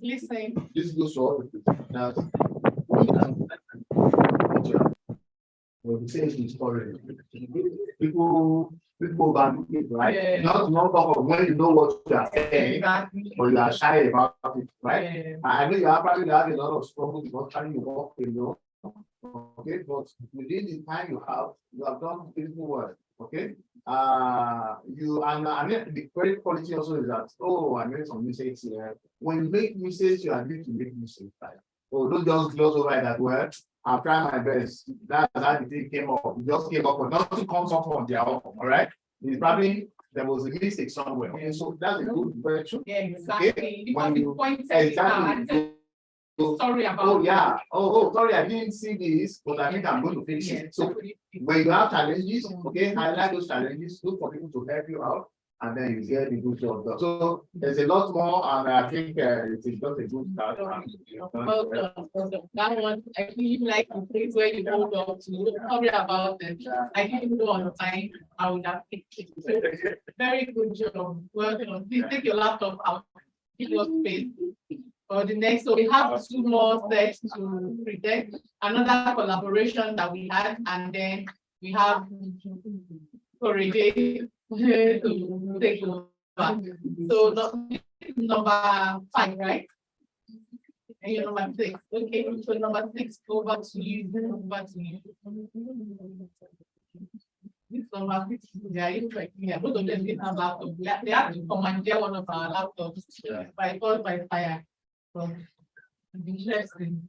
Listen. This goes to all the people. Now, well, the same is foreign. People about it, right? Yeah. Not talk of when you know what you are saying, Exactly. or you are shy about it, right? Yeah. I know you are probably have a lot of struggle because trying to walk, okay, but within the time you have done beautiful work, okay? You and I mean the credit policy also is that, oh, I made some mistakes here. When you make mistakes, you are going to make mistakes, right? Oh, don't just gloss over that word. I'm trying my best. That's how the thing came up. It just came up, but nothing comes up on their own. All right. It's probably there was a mistake somewhere. Okay, so that's a good virtue. Yeah, exactly. Okay? Because When the you point exactly. sorry about Oh yeah. Oh, sorry, I didn't see this, but I think I'm going to fix it. So when you have challenges, okay, highlight those challenges, look for people to help you out, and then you get the good job done. So there's a lot more, and I think it's just a good start. That one, I really like the place where you hold on to. Sorry about it. I didn't go on time. I would have picked it. Very good job. Well done. Please take your laptop out. Give us space. For the next, so we have 2 more sets to present. Another collaboration that we had, and then we have Corrigate to take over. So number 5, right? And you're number 6. Okay, so number 6, over to you. Over to you. This number 6, both of them didn't have laptops. They have to commandeer one of our laptops by force by fire. So, interesting.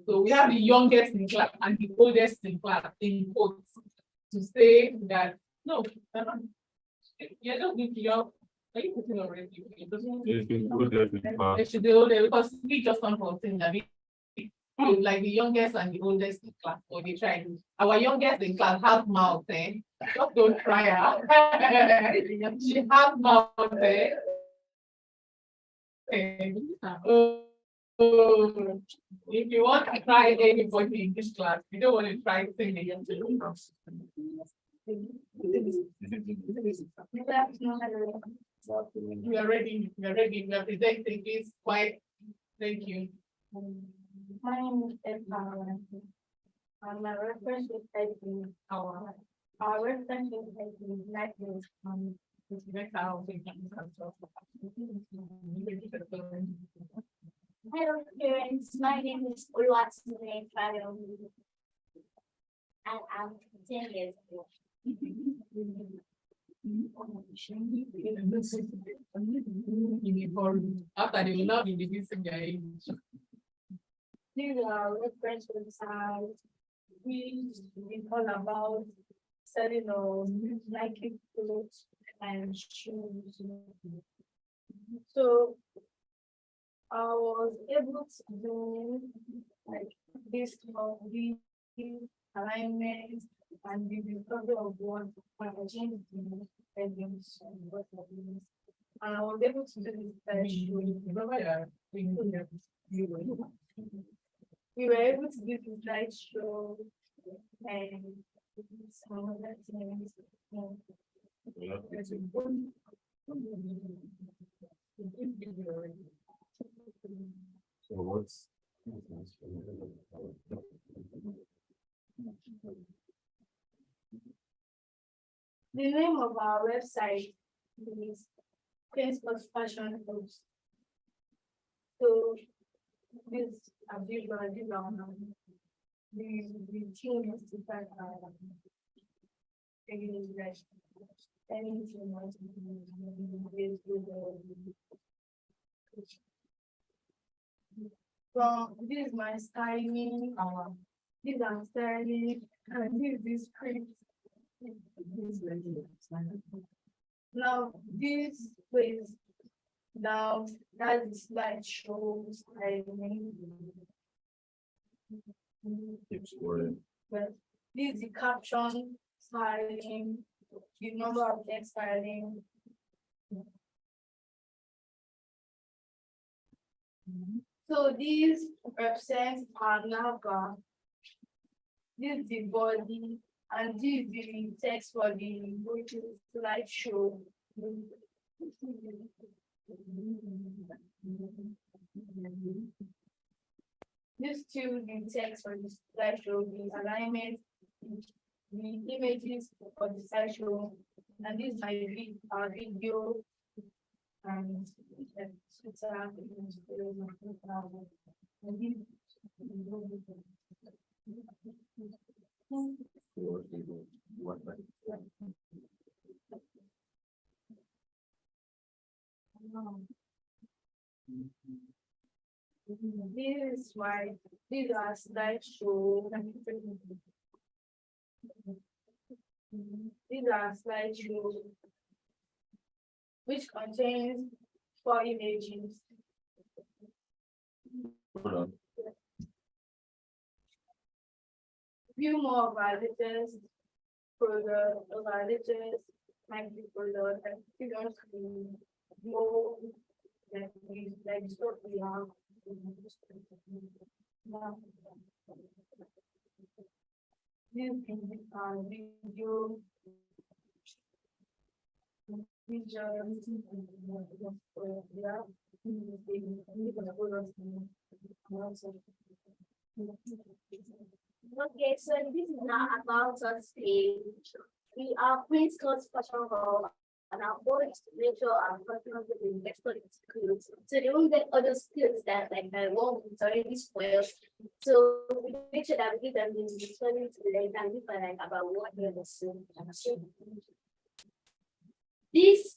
So we have the youngest in class and the oldest in class in quotes to say that no, you're not going to your. Are you putting already? It doesn't. It should be older because we just come from saying that we like the youngest and the oldest in class. Or they try. Our youngest in class has mouth. Just don't try her. She has mouth. If you want to try anybody in this class, you don't want to try singing. We are ready. We are ready. We are presenting this quite. Thank you. My name is my reference is taking our reference is taking Hello parents, my name is Oluwatimi Fayo and I'm 10 years old. After they will not be reducing their age. These are reference websites. We all about selling on Nike clothes and shoes. So I was able to do like this of the alignment and the discovery of one and I changed the headings and I was able to do this. We were able to do the slideshow And so that's So what's? the name of our website is Facebook Fashion Post. So this usual the team is to find anything from this is my styling, these are styling, and this is script. Now this is now that is slideshow styling. Keep scoring. But this is the caption styling, the number of text styling. So these represent our lava. This is the body, and this is the text for the slideshow. This two the text for the slideshow, the alignment, the images for the slideshow, and this might be our video. And this is why these are slideshow. These are slideshow which contains 4 images. Hold on. View more of our latest product, of our latest magazine product, and you don't see more like what we have. Now, this is our video. Okay, so this is not about us page. We are Queen's Court Fashion Hall and our goal is to make sure our customers will be expert in skills. So they won't get other skills that like I won't already spoiled. So we make sure that we give them the study to the and different about what they're doing. This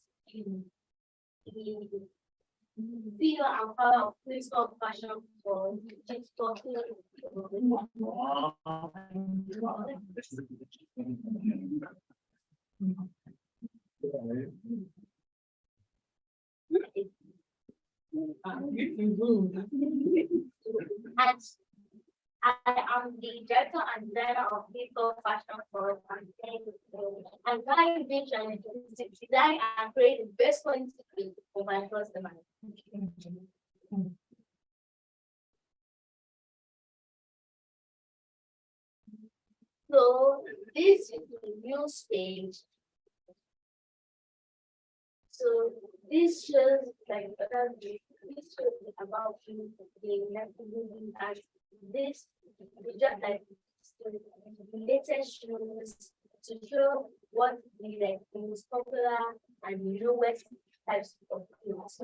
video and follow of Queen's Court Fashion for TikTok. And I am the director and designer of People Fashion for and my vision is to design and create the best quality for my customer. So this is the news page. So this shows like this shows about the moving and this is just like the latest shows to show what the like most popular and the lowest types of clothes.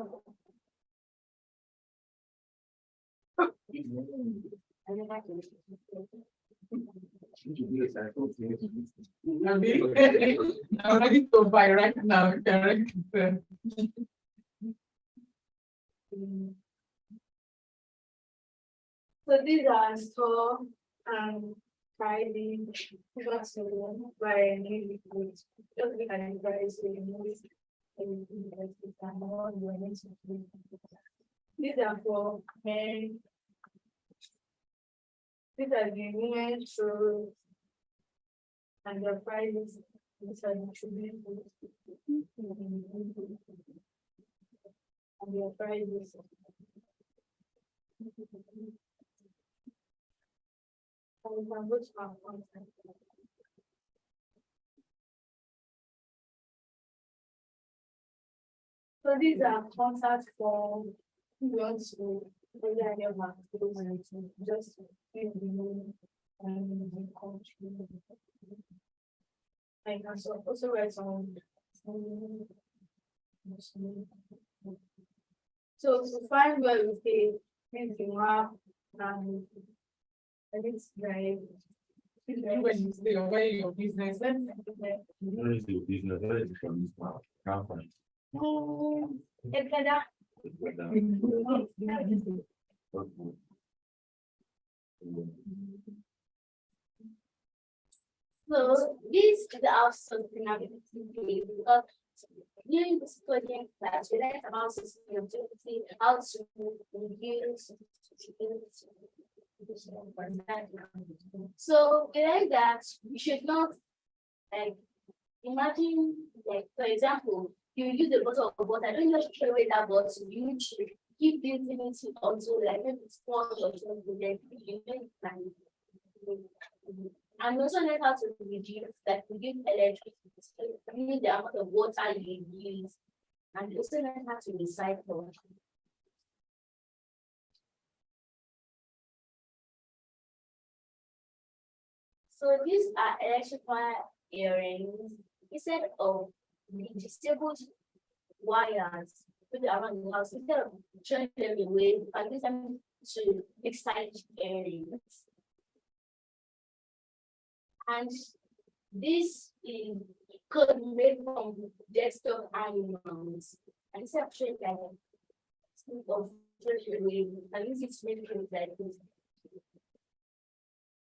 I'm ready to buy right now. Correct. So these are store pricing, by new goods. Just look at the price we use. These are for men. These are the women's shows. And the prices, these are the children's. And the prices. we can go to our content. So these are contacts for who wants to maybe I have just in the country. I can also write some. So to find where we say things you have and it's very. When you say away your business, then Where is the business? Where is it from this now? Can't find. It's better. So this is our sustainability because during this project class, we learned about sustainability, how to reduce. So we learned that we should not like imagine like for example, you use a bottle of water, don't just throw away that bottle, you should keep using it until like maybe it's 4 or something, then you can. And also learn how to reduce electricity, reduce the amount of water you use, and also learn how to recycle. So these are electrical earrings. Instead of the disabled wires put it around the house, instead of throwing them away, I use them to excite earrings. And this is code made from desktop animals. And instead of showing like of throwing away, I use it to make things like this.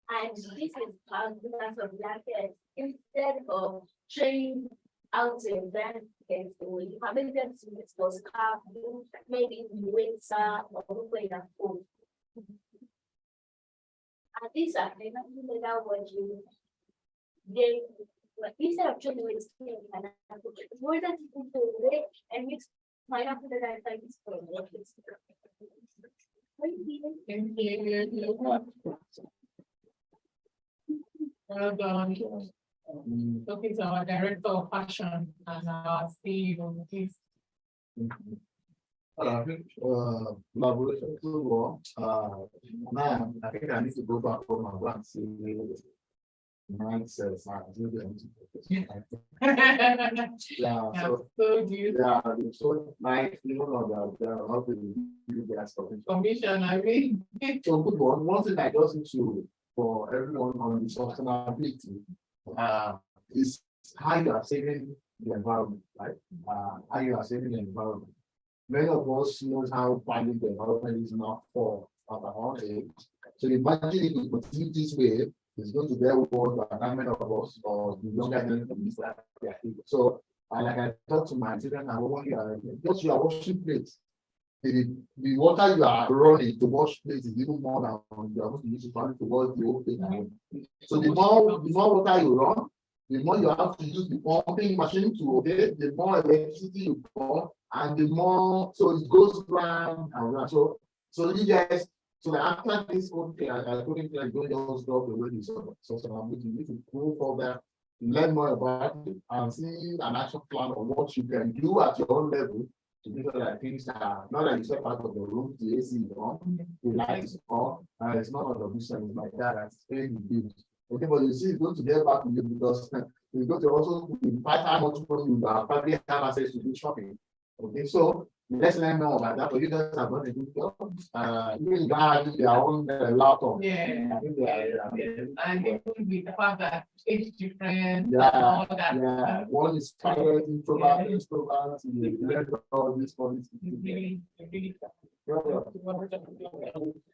And this is because of blankets. Instead of throwing out a blanket, you have made them to use for scarf, maybe in winter or when you're cold. And these are the leather watches. They instead of throwing away skin and more than people throw away and mix pineapple that I think is for watches. well done. Talking to our director of fashion and our CEO, please. I think, collaboration too well. Now, I think I need to go back home and go and see mindsets and do them. Yeah, so, So do you yeah, it's so nice, you know, that how to do that stuff. commission, I mean? So good one thing I just need to, for everyone on the sustainability, is how you are saving the environment, right? How you are saving the environment. Many of us knows how valuable the environment is not for our own age. So imagine if we continue this way, it's going to be a world for a number of us or the younger generation. So like I talked to my children, I want you are washing plates. The water you are running to wash plates is even more than you are going to use it to wash the whole plate. So the more water you run, the more you have to use the pumping machine to obey, the more electricity you burn, and the more so it goes round and round. So you guys, so after this whole thing, I couldn't like doing those stuff already. So you need to go further, learn more about it, and see an action plan on what you can do at your own level to make sure that things are not that you step out of the room, the AC is on, the light is on, and it's not on the mission like that. That's paying the bills. Okay, but you see, it's going to get back to you because it's going to also impact how much money you probably have access to do shopping. Okay, so let's learn more about that. But you guys are going to do even guys their own laptop. Yeah. I think they are, And it would be the fact that age different, and yeah, all that. yeah. One is tired, introvert, extrovert, you learn all these policies. Really. Yeah.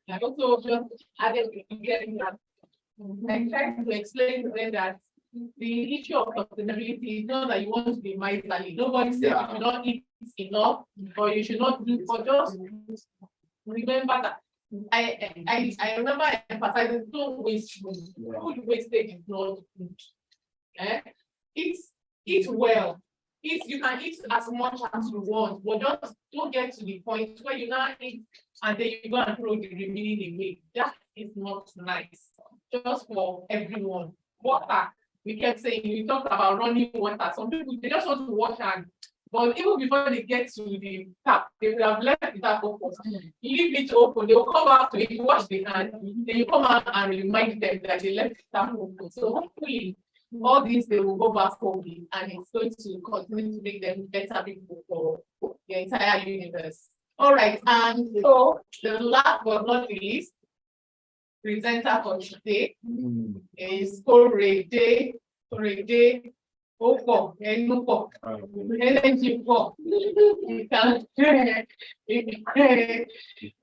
I also just added getting that. I tried to explain to them that the issue of sustainability is not that you want to be miserly. Nobody said you should not eat enough or you should not do, but just remember that. I remember emphasizing don't waste food. Food wastage is not good. Eat well. You can eat as much as you want, but just don't get to the point where you now eat and then you go and throw the remaining away. That is not nice. just for everyone. Water, we kept saying, we talked about running water. Some people, they just want to wash hand. But even before they get to the tap, they will have left the tap open. Leave it open, they will come back to it, wash the hand, then you come out and remind them that they left the tap open. So hopefully, all these they will go back home and it's going to continue to make them better people for the entire universe. All right, and so the last but not least, presenter for today is Korede Opo Enupo. Energy for you can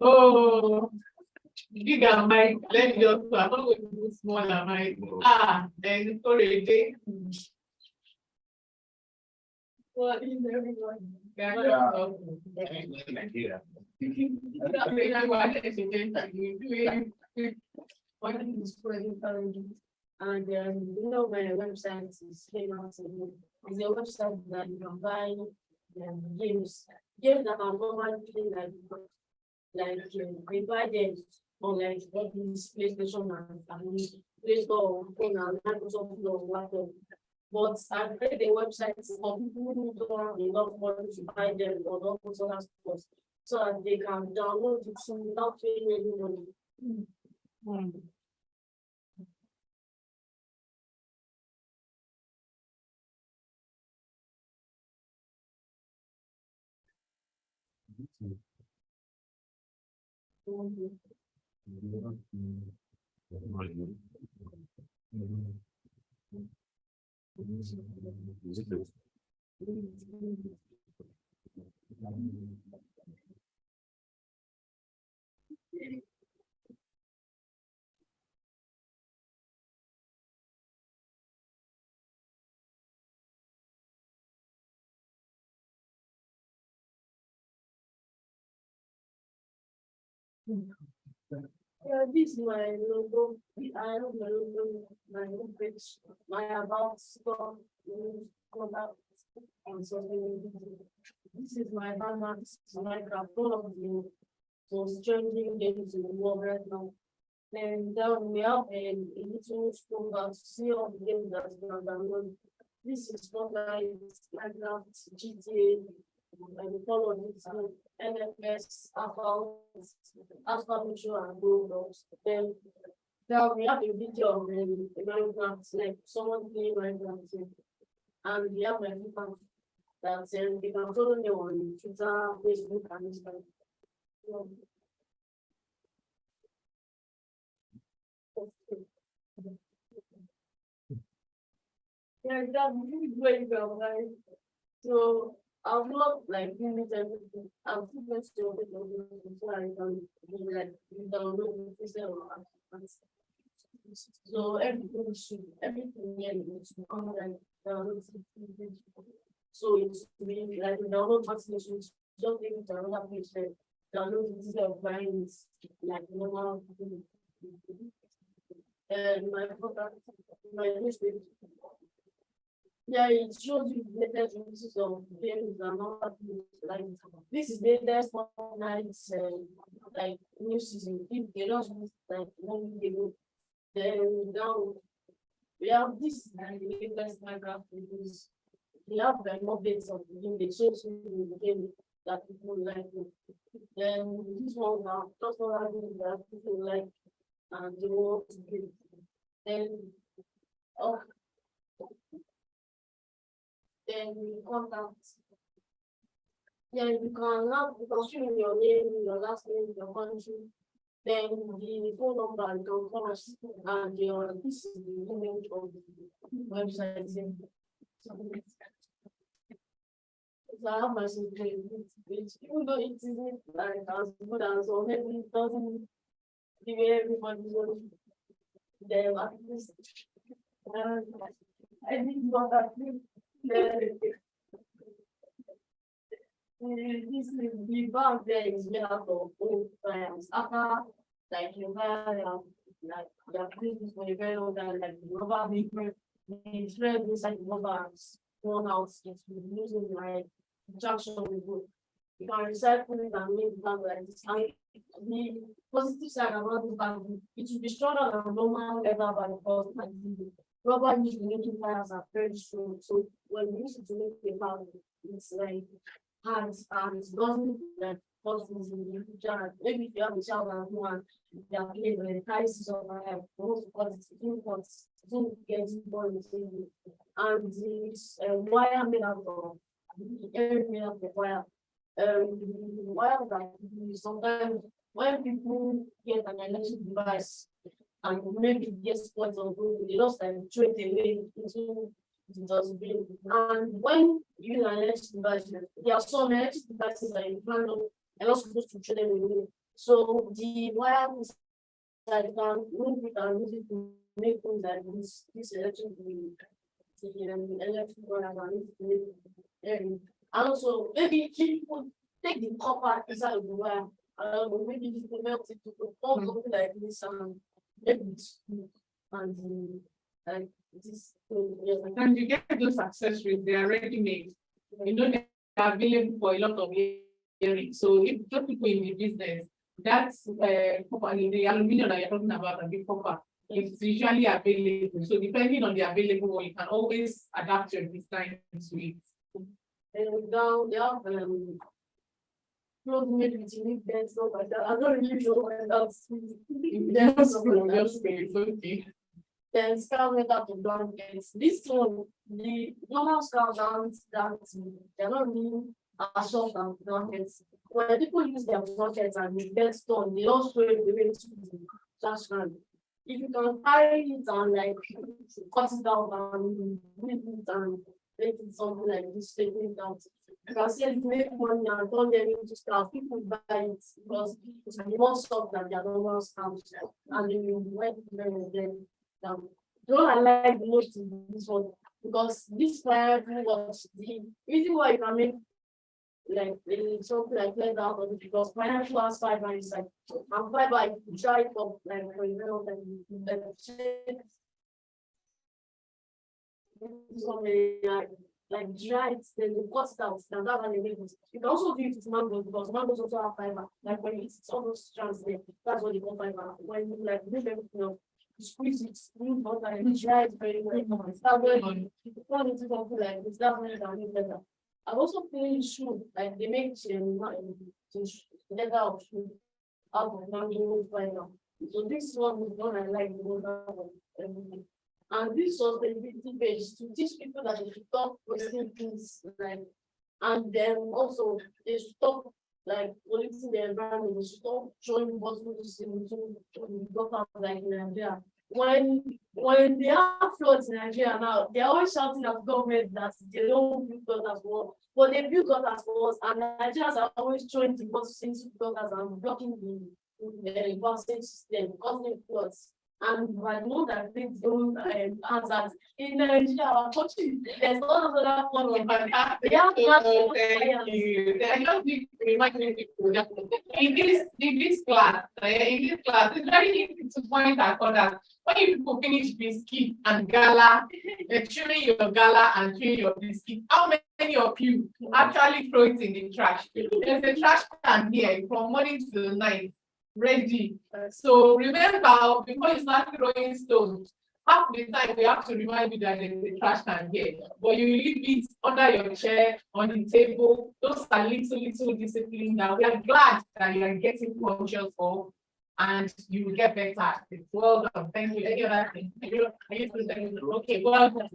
oh big and mighty. Let me just I'm not going to do small and mighty. Then Korede. What is everyone? Nigeria. And you know, my website is famous. It's a website that you can buy games that are normally like we buy them on like this PlayStation and Play Store phone and Microsoft laptop. But I create a website for people who don't have enough money to buy them or don't put on stores so that they can download it without paying any money. Yeah, this is my logo. I have my logo, my homepage, my about store, about and so this is my banner, this is my craft, all of the most trending games in the world right now. And then we have a little school that see all the games that we have downloaded. This is Fortnite, Minecraft, GTA, and Call of Duty, NFS, Alpha Mutual, and Roblox. Then we have a video of Minecraft, like someone playing Minecraft, and we have my people that they can follow me on Twitter, Facebook, and Instagram. Yeah, that's really very well, right? So I've not like limit everything. I've put my story so I can be like download it. So everything here needs to come like download it. So it's really like download translation. Don't take it to another page. Download it instead of buying it like normal. And my newspaper. Yeah, it shows you the latest releases of games and all that. Like this is the latest Fortnite like new season. If they don't like 1 week ago, then now we have this and the latest Minecraft release. We have the updates of the game. They show you the game that people like. Then this one now just for having that people like and they want to give. Then then we contact. Yeah, you can have your name, your last name, your country, then the phone number you can call us and your this is the image of the website. So I have my secret, even though it isn't like as good as or maybe it doesn't give everybody there at least. I didn't know that. This is the bank there is made out of old clients. After like you have like your business for a very long time, like the rubber the thread inside the rubber worn out, it's using like junction with wood. You can recycle it and make it like this. And the positive side about this bank, it will be stronger than normal leather by the first like the rubber used in making fires are very strong. So when we use it to make a bag, it's like hands and it doesn't like cause things in the future. Maybe if you have a child and one, they are playing when the crisis of life, most because it didn't get born and this wire made out of everything made out of wire. Wire that sometimes when people get an electric device and maybe it gets spoiled or broken, they just like throw it away into the dustbin. And when you use an electric device, there are some electric devices that you plan on, you're not supposed to throw them away. So the wire is that you can move it and use it to make things like this electric and also maybe people take the copper inside of the wire. Maybe you can melt it to form something like this and maybe it's good and like this. And you get those accessories, they are ready made. You know, they are available for a lot of earrings. So if just people in the business, that's copper, the aluminum that you're talking about, and the copper, it's usually available. So depending on the available one, you can always adapt your design to it. And now they have clothes made with unique beds, stuff like that. I don't really know what else. Okay. Then scarf made out of blankets. This one, the normal scarf they're not really as soft as blankets. When people use their blankets and the bed stone, they also throw it away to the trash can. If you can carry it and like cut it out and leave it and make it something like this, take it out. You can see it make money and turn them into stuff. People buy it because it's more soft than their normal stamps. And they will wear them. The one I like the most is this one because this pineapple was the reason why you can make like something like leather out of it because pineapple has fiber inside. And fiber you try it up like for example like dry it, then you cut it out, and that's how they make it. You can also do it with mangoes because mangoes also have fiber. Like when it's almost strands there, that's what they call fiber. When you like do everything else, you squeeze it, squeeze water, and dry it very well. That's when you turn into something like this. That's when you can make leather. I've also played shoe, like they make leather of shoe out of mango fiber. So this one is one I like the most. And this was the page to teach people that they should stop wasting things like, and then also they should stop like polluting the environment. They should stop throwing bottles into the gutter like in Nigeria. When they have floods in Nigeria now, they're always shouting at government that they don't build gutters for us, but they build gutters for us, and Nigerians are always throwing the bottles into gutters and blocking the passage system, causing floods. And I know that things don't answer. In Nigeria, our country, there's not another one. Fantastic. Thank you. I just need to remind people that in this class, it's very easy to point at others. When you people finish biscuit and gala, chewing your gala and chewing your biscuit, how many of you actually throw it in the trash? There's a trash can here from morning to the night. Ready. So remember, before you start throwing stones, half the time we have to remind you that there is a trash can here. But you leave it under your chair, on the table. Those are little discipline that we are glad that you are getting conscious of, and you will get better. It's well done. Thank you. Any other thing? Okay, well done.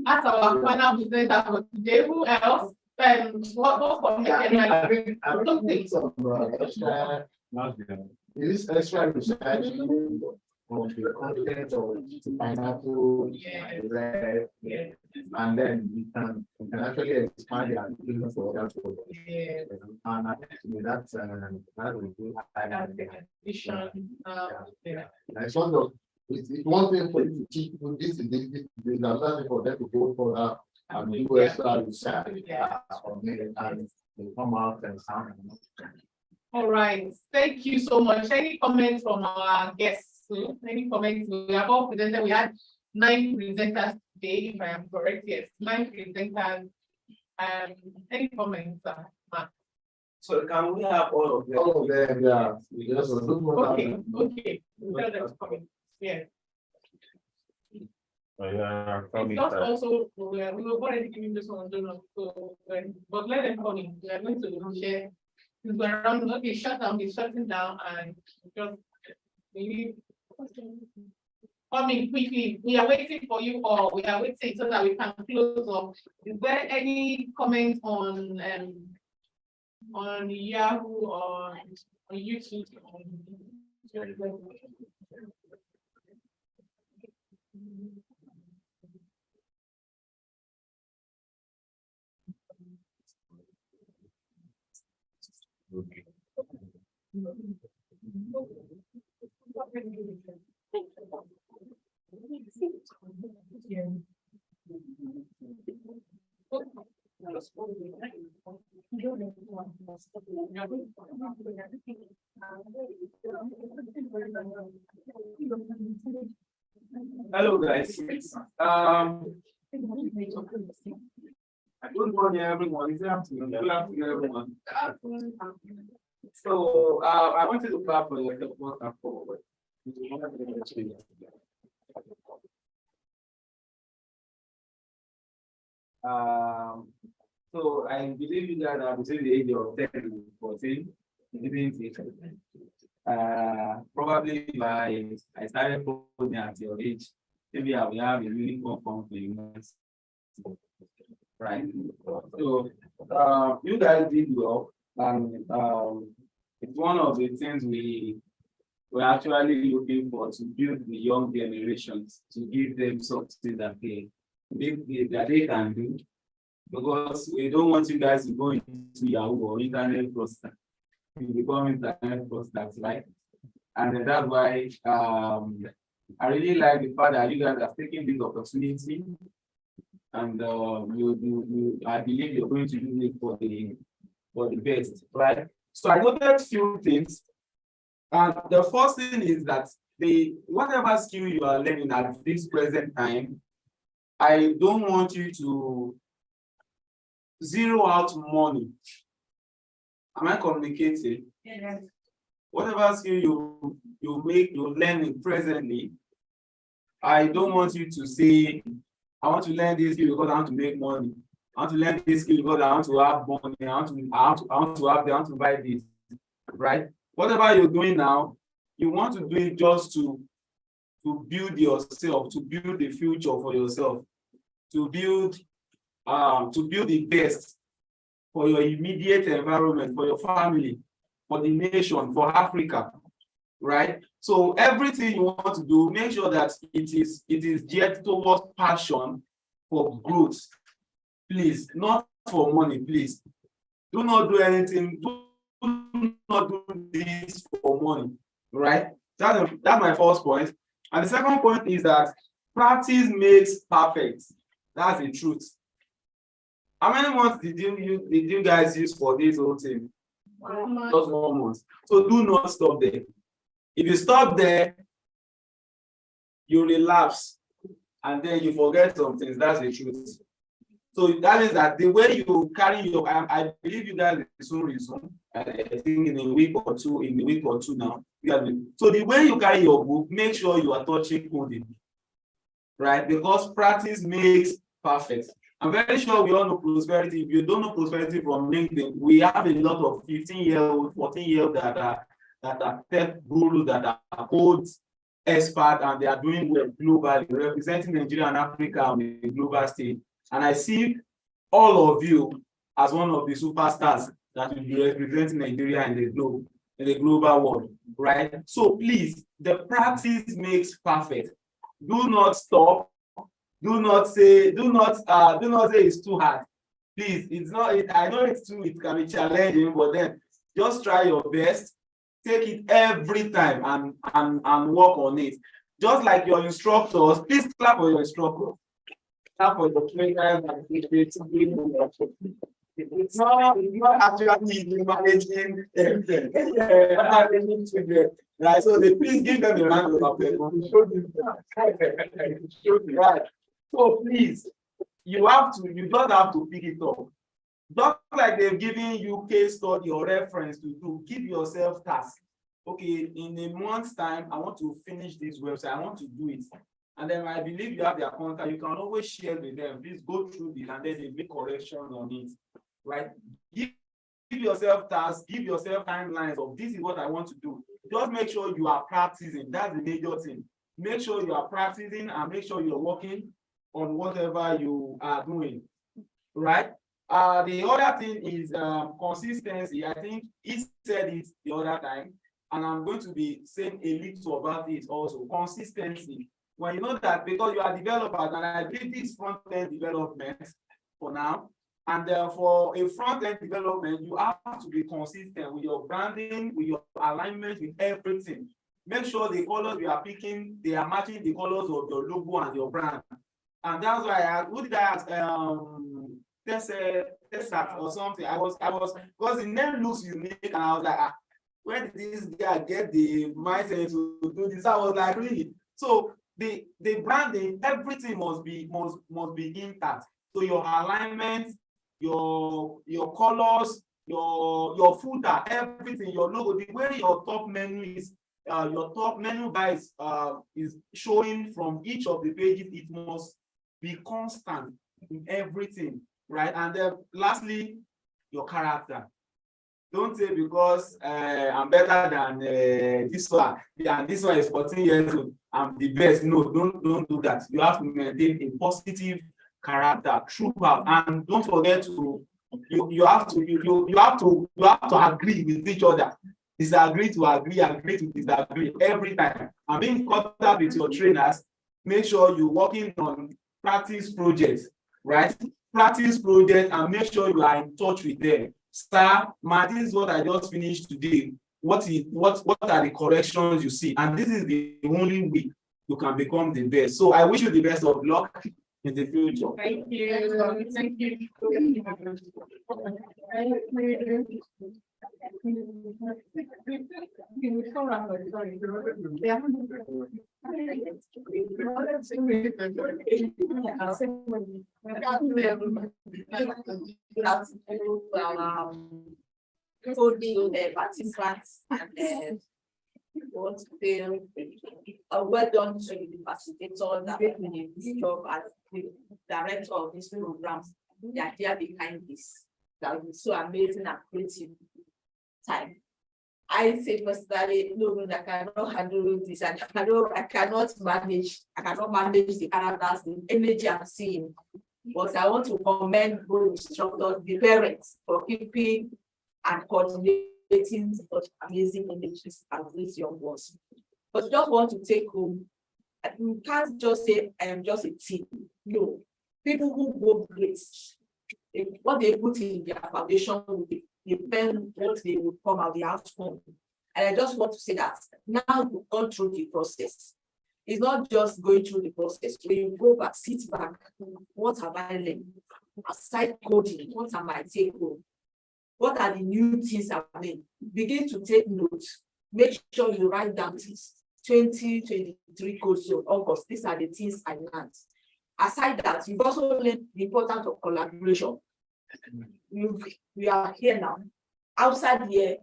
That's our final presenter for today. Who else? What this extra research on the content of pineapple, red, and then you can actually expand the application for that. And actually that will do. It's one thing for you to teach people this is another thing for them to go for that. And do extra research and they come out and sound. All right, thank you so much. Any comments from our guests? Any comments? We have all presented. We had 9 presenters today, if I am correct. Yes, 9 presenters. Any comments? So can we have all of them? All of them, yeah. Yes, Okay, okay. Well, that's coming. Yeah. Yeah, from It's just also, we've already given this one, so, but let them come in, we are going to share. Since we're around, okay, shut down, be shutting down and just maybe come in quickly. We are waiting for you, or we are waiting so that we can close up. Is there any comment on Yahoo or on YouTube? Hello guys. I don't know everyone. Is that everyone? So I wanted to clap for your support and forward. So I believe you guys are between the age of 10 and 14, isn't it? Probably I started following at your age. Maybe I will have a really confidence. Right. So you guys did well, and it's one of the things we're actually looking for, to build the young generations, to give them something that they can do, because we don't want you guys to go into Yahoo or internet fraudsters. You become internet fraudsters, right? And that's why I really like the fact that you guys are taking this opportunity, and I believe you're going to use it for the best, right? So I noted a few things, and the first thing is that whatever skill you are learning at this present time, I don't want you to zero out money. Am I communicating? Yes. Whatever skill you're learning presently, I don't want you to say, I want to learn this skill because I want to make money. I want to learn this skill because I want to have money. I want to buy this, right? Whatever you're doing now, you want to do it just to build yourself, to build the future for yourself, to build the best for your immediate environment, for your family, for the nation, for Africa, right? So everything you want to do, make sure that it is geared towards passion for growth. Please, not for money, please. Do not do anything, do not do this for money, right? That's my first point. And the second point is that practice makes perfect. That's the truth. How many months did you guys use for this whole thing? 1 month. Just 1 month. So do not stop there. If you stop there, you relapse, and then you forget some things. That's the truth. So that means that the way you carry your, I believe you guys will resume. I think in a week or two now. So the way you carry your book, make sure you are touching coding, right? Because practice makes perfect. I'm very sure we all know Prosperity. If you don't know Prosperity from LinkedIn, we have a lot of 15-year-old, 14-year-old that are tech gurus, that are code experts, and they are doing well globally, representing Nigeria and Africa on the global stage. And I see all of you as one of the superstars that will be representing Nigeria in the global world, right? So please, the practice makes perfect. Do not stop. Do not say it's too hard. Please, it's not. I know it can be challenging, but then just try your best. Take it every time and work on it. Just like your instructors, please clap for your instructors. Clap for the trainers and it's not actually managing children. Right. So please give them a round of applause. Right. So please, you don't have to pick it up. Just like they've given you case study or reference to do, give yourself tasks. Okay, in a month's time, I want to finish this website, I want to do it. And then I believe you have their contact, you can always share with them, please go through this and then they make corrections on it, right? Give yourself tasks, give yourself timelines of this is what I want to do. Just make sure you are practicing, that's the major thing. Make sure you are practicing and make sure you're working on whatever you are doing, right? The other thing is consistency. I think he said it the other time, and I'm going to be saying a little about it also. Consistency. When you know that because you are developers, and I did this front-end development for now, and for a front-end development, you have to be consistent with your branding, with your alignment, with everything. Make sure the colors you are picking, they are matching the colors of your logo and your brand. And that's why I asked, who did I ask? Tessa or something. I was because the name looks unique, and I was like, where did this guy get the mindset to do this? I was like, really? So the branding, everything must be intact. So your alignment, your colors, your footer, everything, your logo, the way your top menu is, your top menu bar is showing from each of the pages, it must be constant in everything. Right, and then lastly, your character. Don't say because I'm better than this one, and this one is 14 years old, I'm the best. No, don't do that. You have to maintain a positive character throughout, and don't forget to you have to agree with each other. Disagree to agree, agree to disagree every time. And being in contact with your trainers, make sure you're working on practice projects, right? Practice project and make sure you are in touch with them. Sir, this is what I just finished today. What are the corrections you see? And this is the only way you can become the best. So I wish you the best of luck in the future. Thank you. Thank you. The participants and what feel well done to the facilitator that doing this job as the director of this program. The idea behind this that was so amazing and creative time. I say personally, no, I cannot handle this, and I cannot manage the characters, the energy I'm seeing. But I want to commend both instructors, the parents, for keeping and coordinating such amazing images as these young ones. But you just want to take home, you can't just say I am just a team. No, people who go great, what they put in their foundation will depend what they will come out the outcome. And I just want to say that now you've gone through the process. It's not just going through the process. When you go back, sit back, what have I learned? Aside coding, what am I take home? What are the new things I've made? Begin to take notes. Make sure you write down things. 2023 course of August. These are the things I learned. Aside that, you've also learned the importance of collaboration. We are here now. Outside here,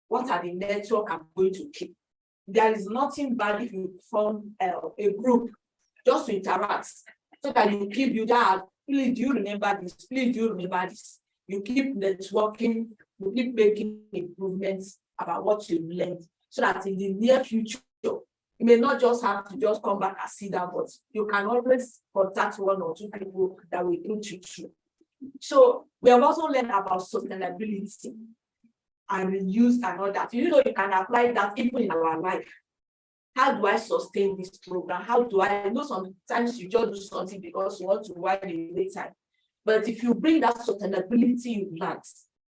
what are the network I'm going to keep? There is nothing bad if you form a group just to interact so that you keep you that. Please do you remember this? Please do you remember this? You keep networking, you keep making improvements about what you learned so that in the near future, you may not just have to just come back and see that, but you can always contact one or two people that will put you through. So we have also learned about sustainability and reuse and all that. You know, you can apply that even in our life. How do I sustain this program? How do I know sometimes you just do something because you want to while in the time. But if you bring that sustainability you've learned,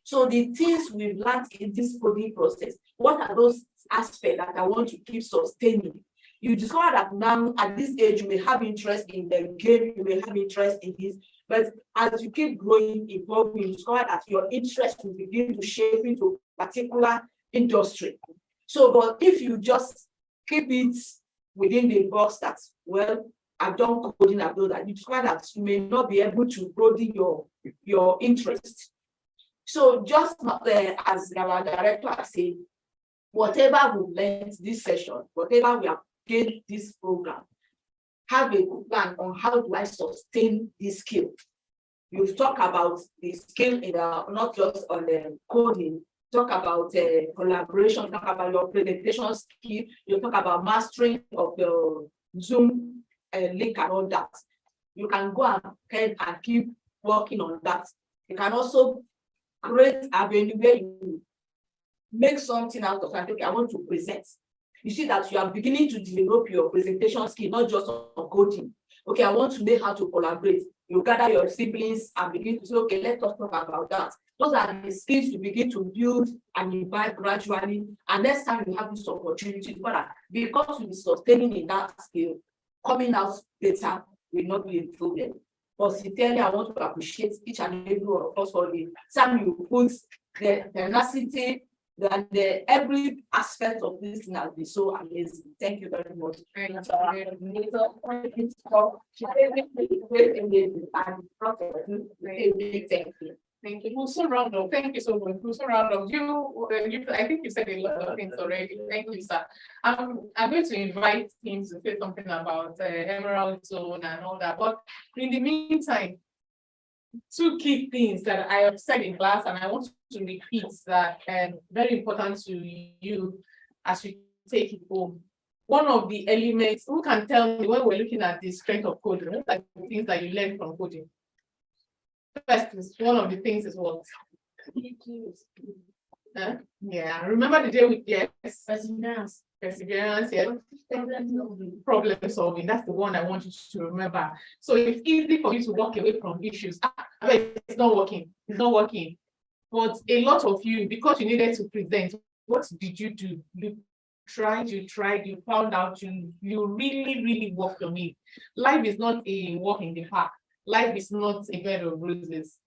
so the things we've learned in this coding process, what are those aspects that I want to keep sustaining? You discover that now at this age, you may have interest in the game, you may have interest in this, but as you keep growing, evolving, you discover that your interest will begin to shape into a particular industry. So, but if you just keep it within the box that, well, I've done coding, I've done that, you discover that you may not be able to broaden your interest. So just as our director has said, whatever we learned this session, whatever we have gained this program, have a good plan on how do I sustain this skill. You talk about the skill in not just on the coding, talk about collaboration, talk about your presentation skill, you talk about mastering of the Zoom link and all that. You can go ahead and keep working on that. You can also create avenue where you make something out of it. Okay, I want to present. You see that you are beginning to develop your presentation skill, not just on coding. Okay, I want to know how to collaborate. You gather your siblings and begin to say, okay, let us talk about that. Those are the skills you begin to build and invite gradually. And next time you have this opportunity, because you'll be sustaining in that skill, coming out better will not be a problem. But sincerely, I want to appreciate each and every one of us for the time you put the tenacity, that every aspect of this thing has been so amazing. Thank you very much. Thank you. We'll soon round up. Thank you so much. We'll soon round up. I think you said a lot of things already. Thank you, sir. I'm going to invite him to say something about Emerald Zone and all that. But in the meantime, two key things that I have said in class, and I want to repeat that very important to you as you take it home. One of the elements, who can tell me when we're looking at the strength of coding, what are the things that you learn from coding? First is one of the things is what? Yeah, remember the day with perseverance. Perseverance, yes. Problem solving. That's the one I want you to remember. So it's easy for you to walk away from issues. It's not working. It's not working. But a lot of you, because you needed to present, what did you do? You tried, you found out, you really, really worked on it. Life is not a walk in the park. Life is not a bed of roses.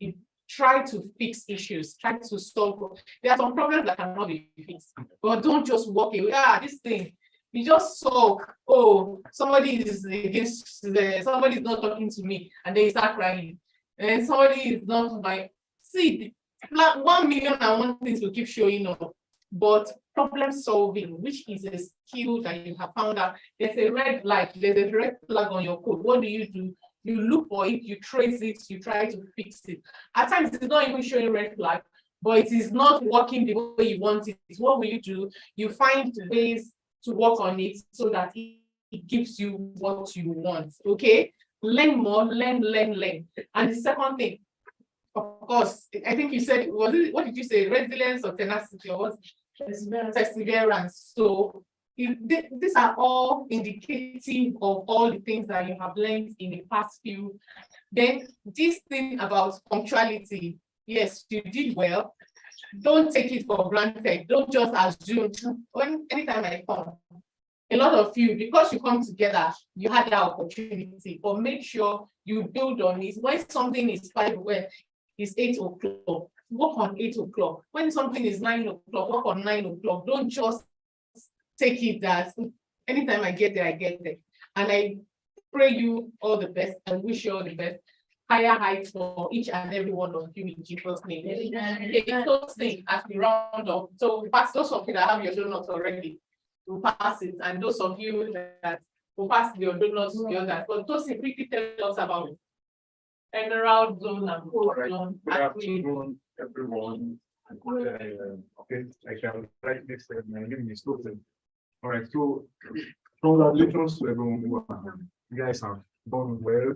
You try to fix issues, try to solve. There are some problems that cannot be fixed, but don't just walk away. This thing, you just sulk. Oh, somebody is against, somebody is not talking to me, and then you start crying. And somebody is not my. See, 1,000,001 things will keep showing up, but problem solving, which is a skill that you have found out, there's a red light, there's a red flag on your code. What do? You look for it, you trace it, you try to fix it. At times, it's not even showing red flag, but it is not working the way you want it. What will you do? You find ways to work on it so that it gives you what you want. Okay? Learn more, learn. And the second thing, of course, I think you said, what did you say? Resilience or tenacity or what? Perseverance. So these are all indicative of all the things that you have learned in the past few. Then this thing about punctuality, yes, you did well. Don't take it for granted. Don't just assume. Anytime I come, a lot of you, because you come together, you had that opportunity. But make sure you build on it. When something is 5, well, it's 8 o'clock. Work on 8 o'clock. When something is 9 o'clock, work on 9 o'clock. Don't just take it that anytime I get there, I get there. And I pray you all the best and wish you all the best. Higher heights for each and every one of you in Jesus' name. Those things as we round up. So pass those of you that have your donuts already, will pass it. And those of you that will pass your donuts to the others. But those things quickly tell us about it. Emerald Zone and Code Zone. Good afternoon, everyone. Okay, I shall write this. My name is Tosin. All right, so congratulations to everyone. You guys have done well.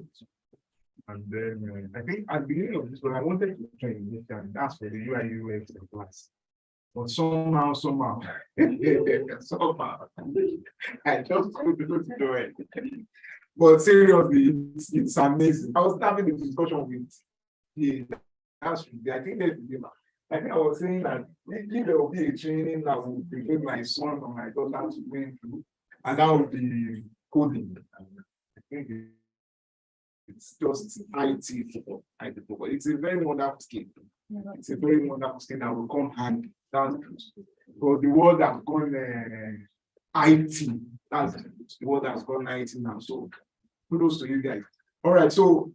And then I think at the beginning of this one, I wanted to train this and that's for the UI UX class. But somehow, I just couldn't do it. But seriously, it's amazing. I was having a discussion with the I think I was saying that if there will be a training that will prepare my son or my daughter to go through, and that would be coding. I think it's just IT for IT. It's a very wonderful skill. It's a very wonderful skill that will come hand down. For the world has gone IT. That's the world has gone IT now. So kudos to you guys. All right, so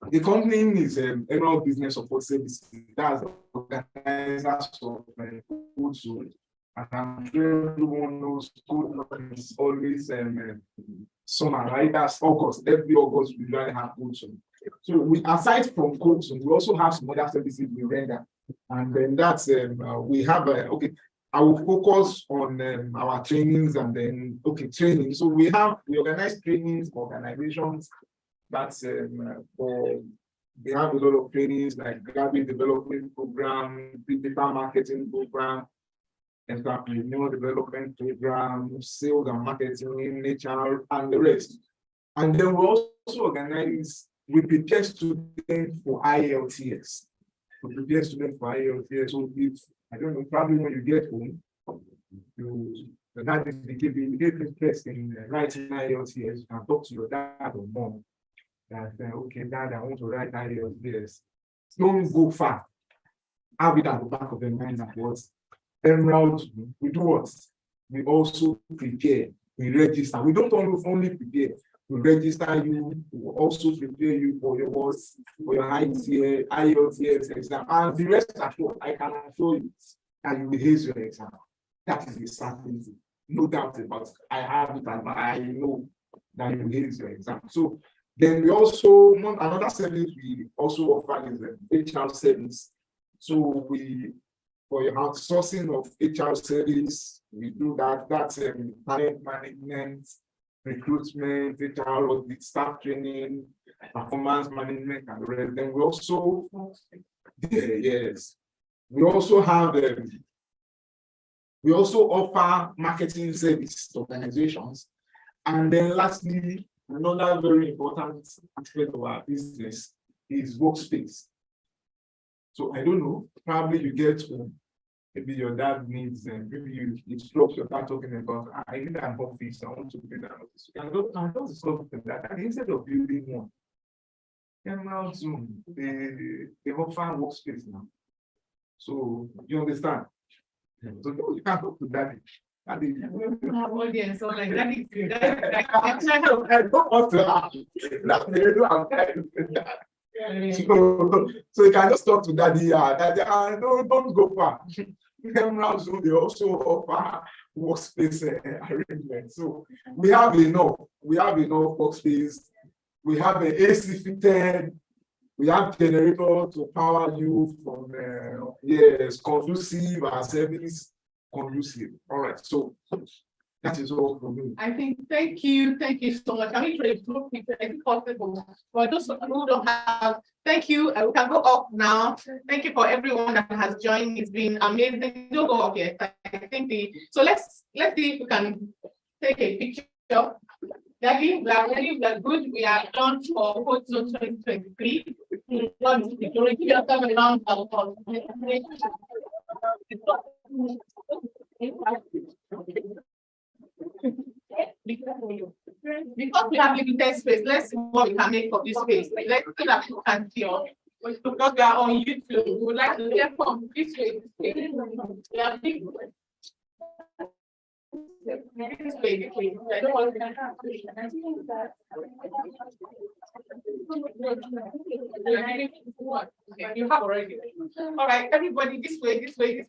The company is Emerald Business Support Services. That's the organizers of Code Zone. And I'm sure everyone knows Code Zone is always summer, right? That's August. Every August we usually have Code Zone. So we, aside from Code Zone, we also have some other services we render. And then that's we have okay. I will focus on our trainings and then training. So we organize trainings for organizations. That's for they have a lot of trainings like graduate development program, digital marketing program, entrepreneur development program, sales and marketing, HR, and the rest. And then we also organize, we prepare students for IELTS. We prepare students for IELTS. So if I don't know, probably when you get home, that is the interest in writing IELTS, you can talk to your dad or mom. That okay, Dad, I want to write IELTS. Don't go far. Have it at the back of the mind that what Emerald, we do what? We also prepare, we register. We don't only prepare, we register you, we also prepare you for your works, for your IELTS exam. And the rest of all, I can assure you that you will ace your exam. That is the certainty. No doubt about it. I have it and I know that you will ace your exam. So then we also, another service we also offer is the HR service. So for your outsourcing of HR service, we do that. That's talent management, recruitment, HR audit, staff training, performance management, and the rest. Then we also, yes, we also have, we also offer marketing service to organizations. And then lastly, another very important aspect of our business is workspace. So I don't know, probably you get home, maybe your dad needs, maybe you instruct your dad talking about, I need an office, I want to build an office. You can go and just solve that. And instead of building one, Emerald Zone, they offer workspace now. So you understand? So you can talk to daddy. Audience, so like that is good. I don't want to have so you can just talk to daddy. Daddy, don't go far. Emerald Zone, they also offer workspace arrangement. So we have enough workspace. We have an AC fitted. We have generator to power you from yes, conducive, our service conducive. All right, so that is all for me. I think thank you so much. I mean, it's possible for those who don't have. Thank you. We can go up now. Thank you for everyone that has joined. It's been amazing. Don't go up yet. I think so. Let's see if we can take a picture. Daddy, we are ready. We are good. We are done for Code Zone 2023. Because we have limited space, let's see what we can make of this space. Let's see that people can see us. Because we are on YouTube, we would like to hear from this way. We are big. This way. I don't want to. You have already. All right, everybody, this way.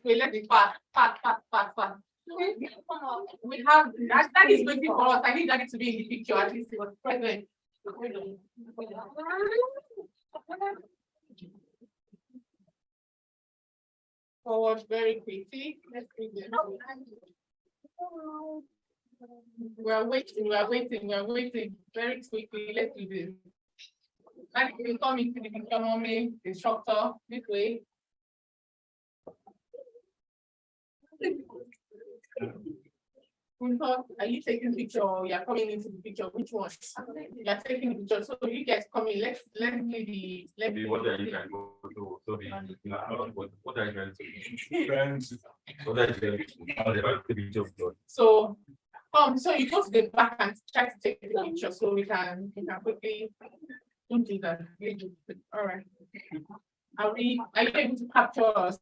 Let me pass. We have that is waiting for us. I need that to be in the picture at least. It was present. Forward very quickly. Let's do this. We are waiting very quickly. Let's do this. And you come into the picture, mommy, instructor, this way. Are you taking the picture or you are coming into the picture? Which one? You are taking the picture. So you guys come in. Let's play the What are you trying to do? So what are you trying to do? What are you trying to do? So so you go to the back and try to take the picture so we can quickly do that. All right. Are you able to capture us?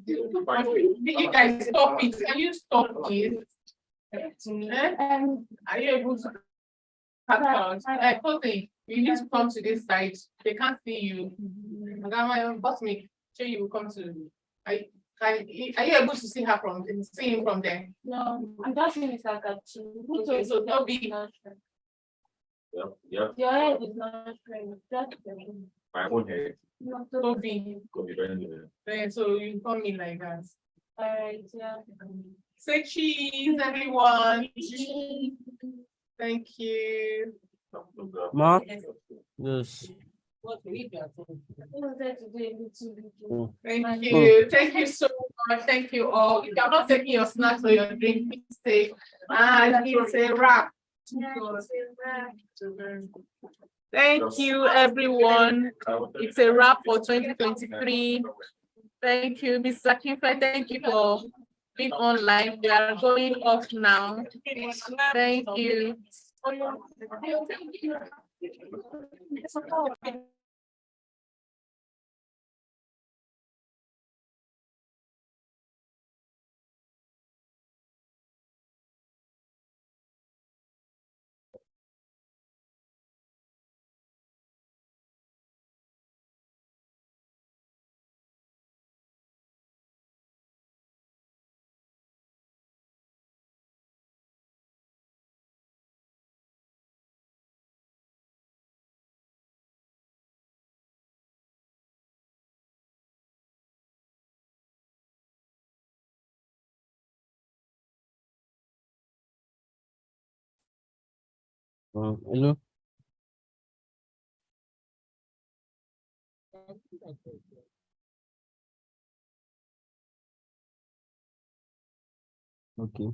You guys stop it. Can you stop it? Are you able to capture us? You need to come to this side. They can't see you. Boss me. Sure, you will come to. Are you able to see her see him from there? No, I'm just saying it's like a Okay, so don't be. Yeah, Your head is not straight. Just my own head Don't be. could be very good. So you call me like that. alright, yeah. Say cheese, everyone. Thank you. Ma, yes. Thank you. Thank you so much. Thank you all. If you're not taking your snacks or your drink, please take. And it's a wrap. Thank you, everyone. It's a wrap for 2023. Thank you, Ms. Akinfe. Thank you for being online. We are going off now. Thank you. Hello. Okay.